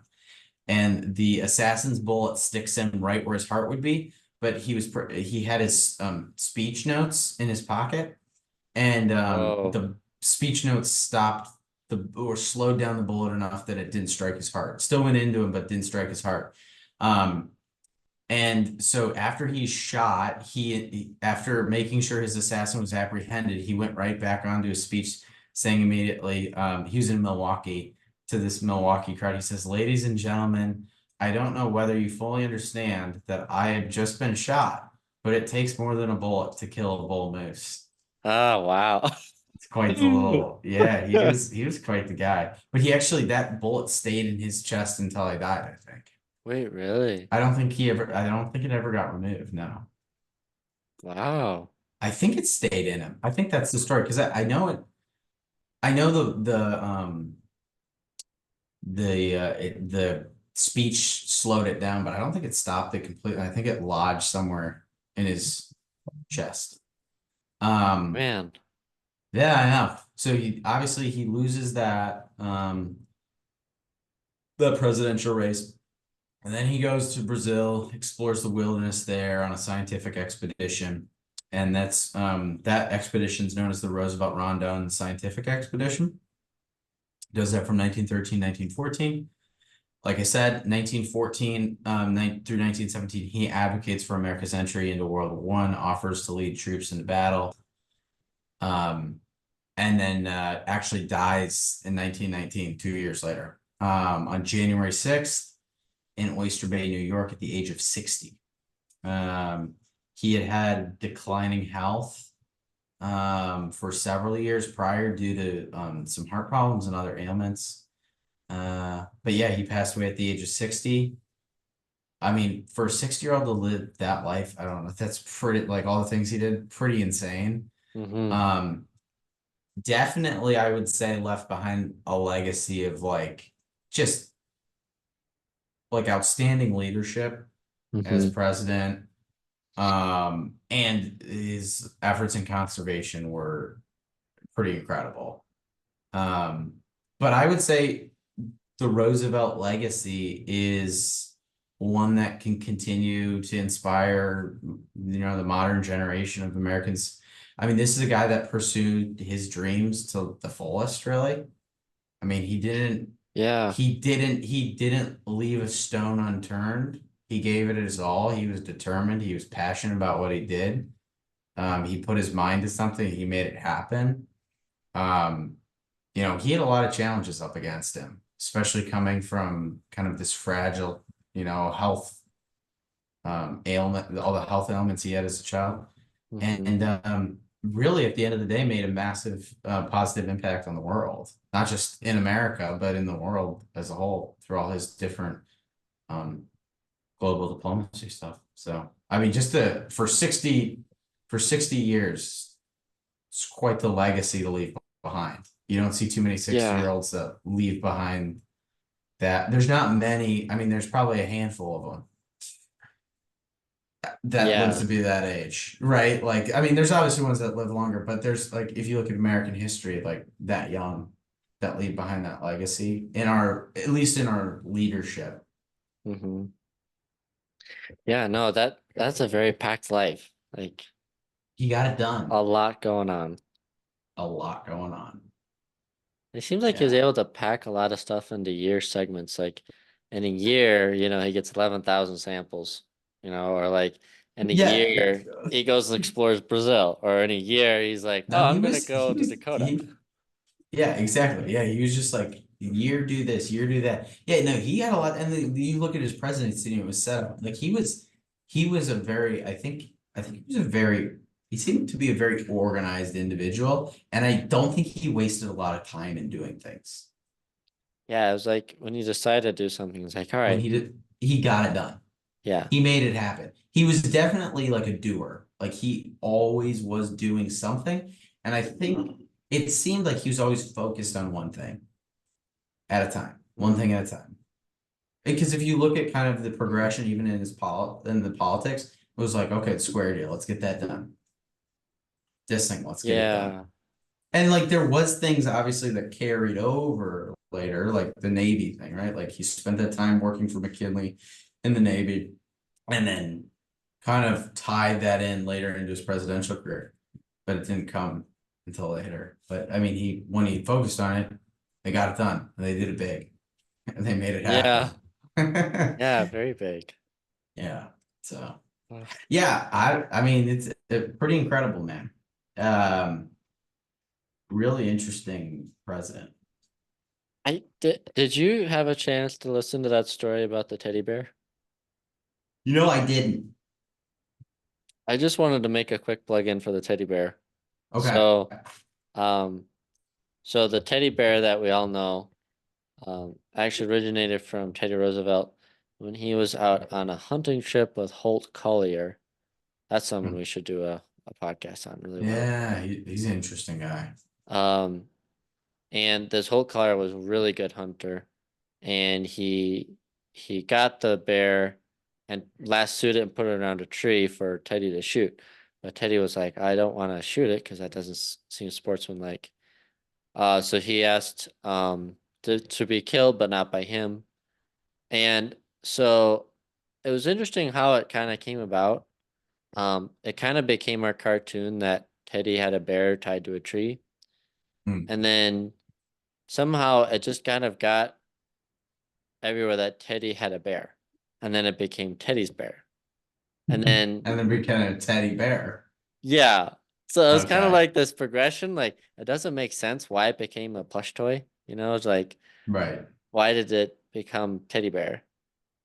and the assassin's bullet sticks him right where his heart would be, but he had his speech notes in his pocket, and Whoa. the speech notes stopped the or slowed down the bullet enough that it didn't strike his heart. Still went into him, but didn't strike his heart. um and so after he's shot, after making sure his assassin was apprehended, he went right back onto his speech, saying immediately, he was in Milwaukee, to this Milwaukee crowd. He says, "Ladies and gentlemen, I don't know whether you fully understand that I have just been shot, but it takes more than a bullet to kill a bull moose." Oh, wow. It's quite the little, yeah, he was quite the guy. But that bullet stayed in his chest until he died, I think. Wait, really? I don't think it ever got removed, no. Wow. I think it stayed in him. I think that's the story because I know it. I know the speech slowed it down, but I don't think it stopped it completely. I think it lodged somewhere in his chest. Um, Man. yeah, I know. So he loses that. the presidential race. And then he goes to Brazil, explores the wilderness there on a scientific expedition. And that expedition is known as the Roosevelt Rondon Scientific Expedition. Does that from 1913, 1914. Like I said, 1914 through 1917, he advocates for America's entry into World War One, offers to lead troops into battle, um, and then actually dies in 1919, 2 years later, on January 6th in Oyster Bay, New York, at the age of 60. Um, he had had declining health for several years prior due to some heart problems and other ailments. But yeah, he passed away at the age of 60. I mean, for a 60-year-old to live that life, I don't know. That's pretty, like all the things he did, pretty insane. Mm-hmm. Um, Definitely, I would say left behind a legacy of just like outstanding leadership as Mm-hmm. president. And his efforts in conservation were pretty incredible. Um, but I would say the Roosevelt legacy is one that can continue to inspire, the modern generation of Americans. I mean, this is a guy that pursued his dreams to the fullest, really. I mean, Yeah. he didn't leave a stone unturned. He gave it his all. He was determined. He was passionate about what he did. He put his mind to something. He made it happen. Um, he had a lot of challenges up against him, especially coming from kind of this fragile, health ailment, all the health ailments he had as a child. Mm-hmm. And really, at the end of the day, made a massive positive impact on the world, not just in America, but in the world as a whole through all his different um, global diplomacy stuff. So, I mean, for 60 years, it's quite the legacy to leave behind. You don't see too many 60 Yeah. year olds that leave behind that. There's not many. I mean, there's probably a handful of them that live Yeah. to be that age, right? Like, I mean, there's obviously ones that live longer, but there's like, if you look at American history, like that young, that leave behind that legacy at least in our leadership. Mm-hmm. Yeah, no, that's a very packed life. Like He got it done. a lot going on. A lot going on. It seems like he was Yeah. able to pack a lot of stuff into year segments. Like in a year, he gets 11,000 samples, or like in a Yeah. year, he goes and explores Brazil, or in a year, he's like, oh, No, I'm gonna go to Dakota. yeah, exactly. Yeah, he was just like, year do this, year do that. Yeah, no, he had a lot. And you look at his presidency, and it was set up like he was a very, I think he seemed to be a very organized individual. And I don't think he wasted a lot of time in doing things. Yeah, it was like when you decide to do something, it's like, all When right, he got it done. yeah, He made it happen. He was definitely like a doer. Like he always was doing something. And I think it seemed like he was always focused on one thing at a time, one mm, thing at a time. Because if you look at kind of the progression, even in in the politics, it was like, okay, square deal, let's get that done. This thing, let's get it done. yeah, And like there was things obviously that carried over later, like the Navy thing, right? Like he spent that time working for McKinley in the Navy, and then kind of tied that in later into his presidential career, but it didn't come until later. But I mean, when he focused on it, they got it done. And they did it big, and they made it yeah, happen. yeah, very big. Yeah. So Uh, yeah, I mean, it's pretty incredible, man. Um, Really interesting president. did you have a chance to listen to that story about the teddy bear? I didn't. I just wanted to make a quick plug-in for the teddy bear. Okay. So, um, so the teddy bear that we all know, actually originated from Teddy Roosevelt when he was out on a hunting trip with Holt Collier. That's someone we should do a podcast on really well. Yeah, he's an interesting guy. Um, and this Holt Collier was a really good hunter, and he got the bear and lassoed it and put it around a tree for Teddy to shoot. But Teddy was like, I don't want to shoot it because that doesn't seem sportsmanlike. So he asked to be killed, but not by him. And so it was interesting how it kind of came about. It kind of became our cartoon that Teddy had a bear tied to a tree. Hmm. And then somehow it just kind of got everywhere that Teddy had a bear. And then it became Teddy's bear. And then, And then became a teddy bear. yeah. So it was kind of Okay. like this progression. Like, it doesn't make sense why it became a plush toy. You know, it's like, Right. why did it become teddy bear?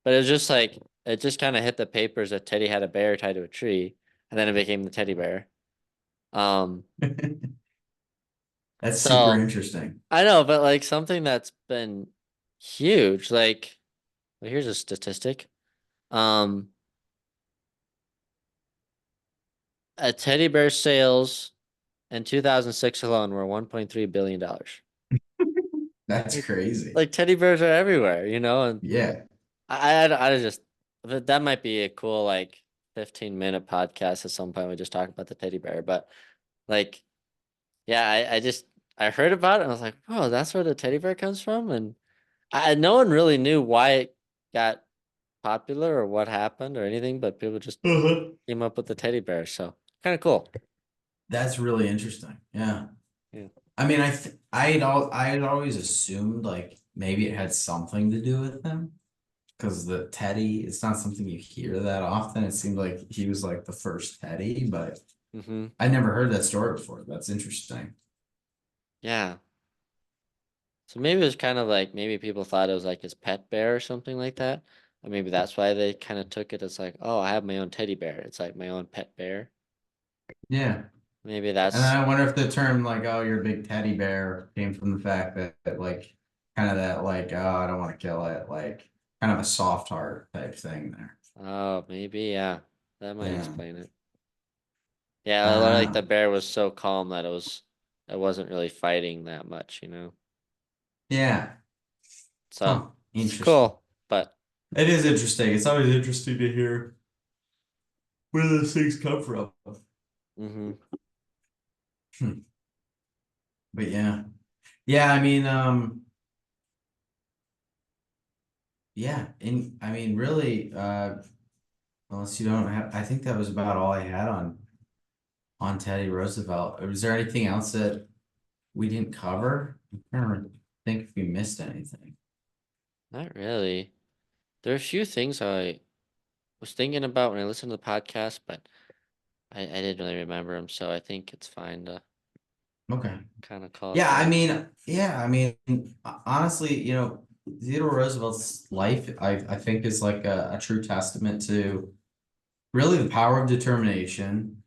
But it was just like, it just kind of hit the papers that Teddy had a bear tied to a tree. And then it became the teddy bear. Um, That's super so interesting. I know, but like something that's been huge, like, well, here's a statistic. Um, a teddy bear sales in 2006 alone were $1.3 billion dollars. That's Like, crazy. like teddy bears are everywhere, and Yeah. I just, but that might be a cool, like, 15-minute podcast at some point. We just talk about the teddy bear, but like, yeah, I heard about it and I was like, oh, that's where the teddy bear comes from. And no one really knew why it got popular or what happened or anything, but people just Uh-huh. came up with the teddy bear. So kind of cool. That's really interesting. Yeah. Yeah. I mean, I had always assumed like maybe it had something to do with him because the Teddy, it's not something you hear that often. It seemed like he was like the first Teddy, but Hmm. I never heard that story before. That's interesting. Yeah. So maybe it was kind of like maybe people thought it was like his pet bear or something like that. Or maybe that's why they kind of took it as like, oh, I have my own teddy bear. It's like my own pet bear. Yeah. Maybe And then that's I wonder if the term like, oh, you're a big teddy bear came from the fact that like kind of that like, oh, I don't want to kill it, like kind of a soft heart type thing there. oh, maybe, yeah. That might Yeah. explain it. Yeah, like the Um, bear was so calm that it wasn't really fighting that much. yeah. So Huh. it's Interesting. cool. But It is interesting. It's always interesting to hear where those things come from. hmm Hmm. But yeah. Yeah, I mean, yeah, and I mean really, unless you don't have, I think that was about all I had on Teddy Roosevelt. Was there anything else that we didn't cover? I'm trying to think if we missed anything. not really. There are a few things I was thinking about when I listened to the podcast, but I didn't really remember them, so I think it's fine to Okay. kind of call it Yeah, good. I mean, honestly, Theodore Roosevelt's life, I think is like a true testament to really the power of determination,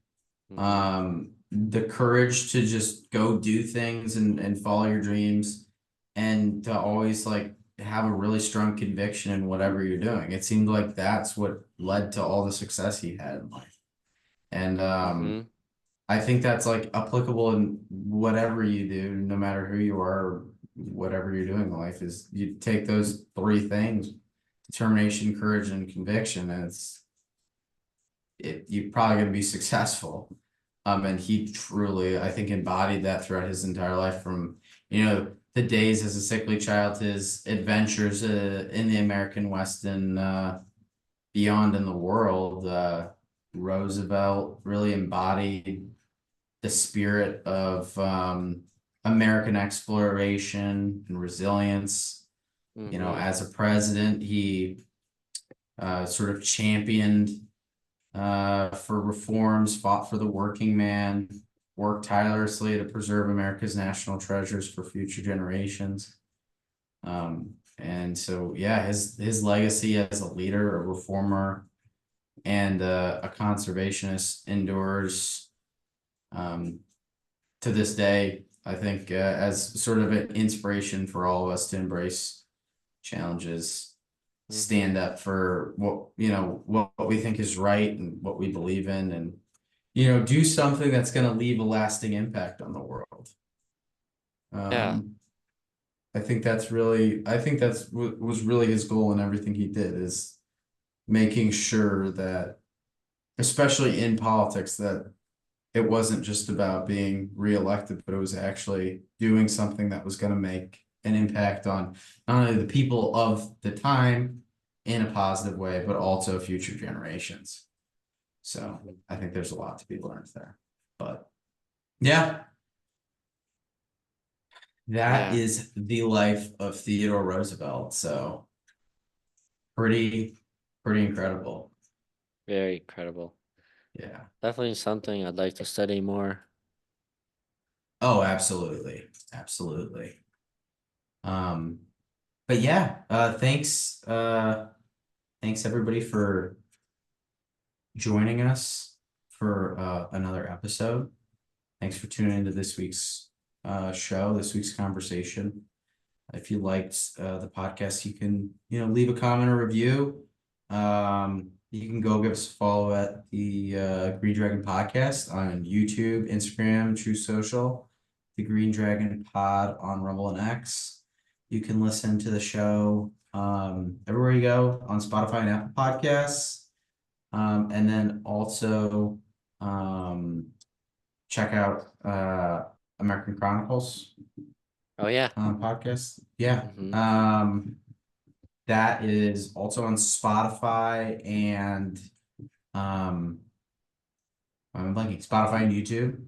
Hmm. the courage to just go do things and follow your dreams, and to always like have a really strong conviction in whatever you're doing. It seemed like that's what led to all the success he had in life. And Hmm. I think that's like applicable in whatever you do, no matter who you are, or whatever you're doing in life, is you take those three things, determination, courage, and conviction, and you're probably going to be successful. And he truly, I think, embodied that throughout his entire life, from the days as a sickly child to his adventures in the American West and beyond in the world. Roosevelt really embodied the spirit of American exploration and resilience. Hmm. As a president, he sort of championed for reforms, fought for the working man, worked tirelessly to preserve America's national treasures for future generations. And so, yeah, his legacy as a leader, a reformer, and a conservationist endures um, to this day. I think as sort of an inspiration for all of us to embrace challenges, Hmm. stand up for what we think is right and what we believe in, and do something that's going to leave a lasting impact on the world. Yeah. Um, I think that's what was really his goal in everything he did, is making sure that, especially in politics, that it wasn't just about being reelected, but it was actually doing something that was going to make an impact on not only the people of the time, in a positive way, but also future generations. So Mhm. I think there's a lot to be learned there. But yeah, that Yeah, is the life of Theodore Roosevelt. So pretty, pretty incredible. very credible. Yeah. Definitely something I'd like to study more. Oh, absolutely. Absolutely. Um, but yeah, thanks everybody for joining us for another episode. Thanks for tuning into this week's show, this week's conversation. If you liked the podcast, you can, leave a comment or review. You can go give us a follow at the Green Dragon Podcast on YouTube, Instagram, True Social, the Green Dragon Pod on Rumble and X. You can listen to the show everywhere you go on Spotify and Apple Podcasts. And then also um, check out American Chronicles Oh yeah. podcast. Yeah. Hmm. That is also on Spotify and um, I'm blanking, Spotify and YouTube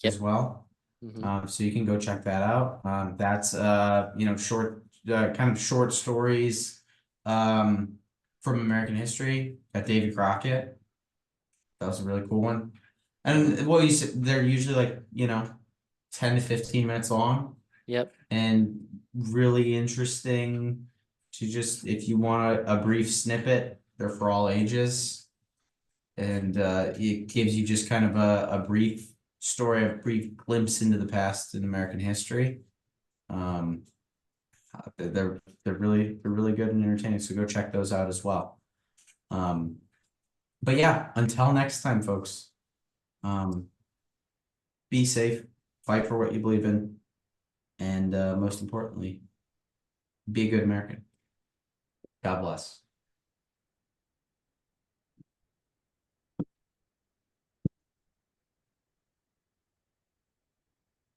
as Yep. well. Hmm. So you can go check that out. That's short, kind of short stories um, from American history. Got Davy Crockett. That was a really cool one. And well, you said they're usually like 10 to 15 minutes long Yep. and really interesting to just if you want a brief snippet, they're for all ages. And it gives you just kind of a brief story, a brief glimpse into the past in American history. Um, they're really good and entertaining. So go check those out as well. Um, but yeah, until next time, folks. Um, be safe, fight for what you believe in, and most importantly, be a good American. God bless.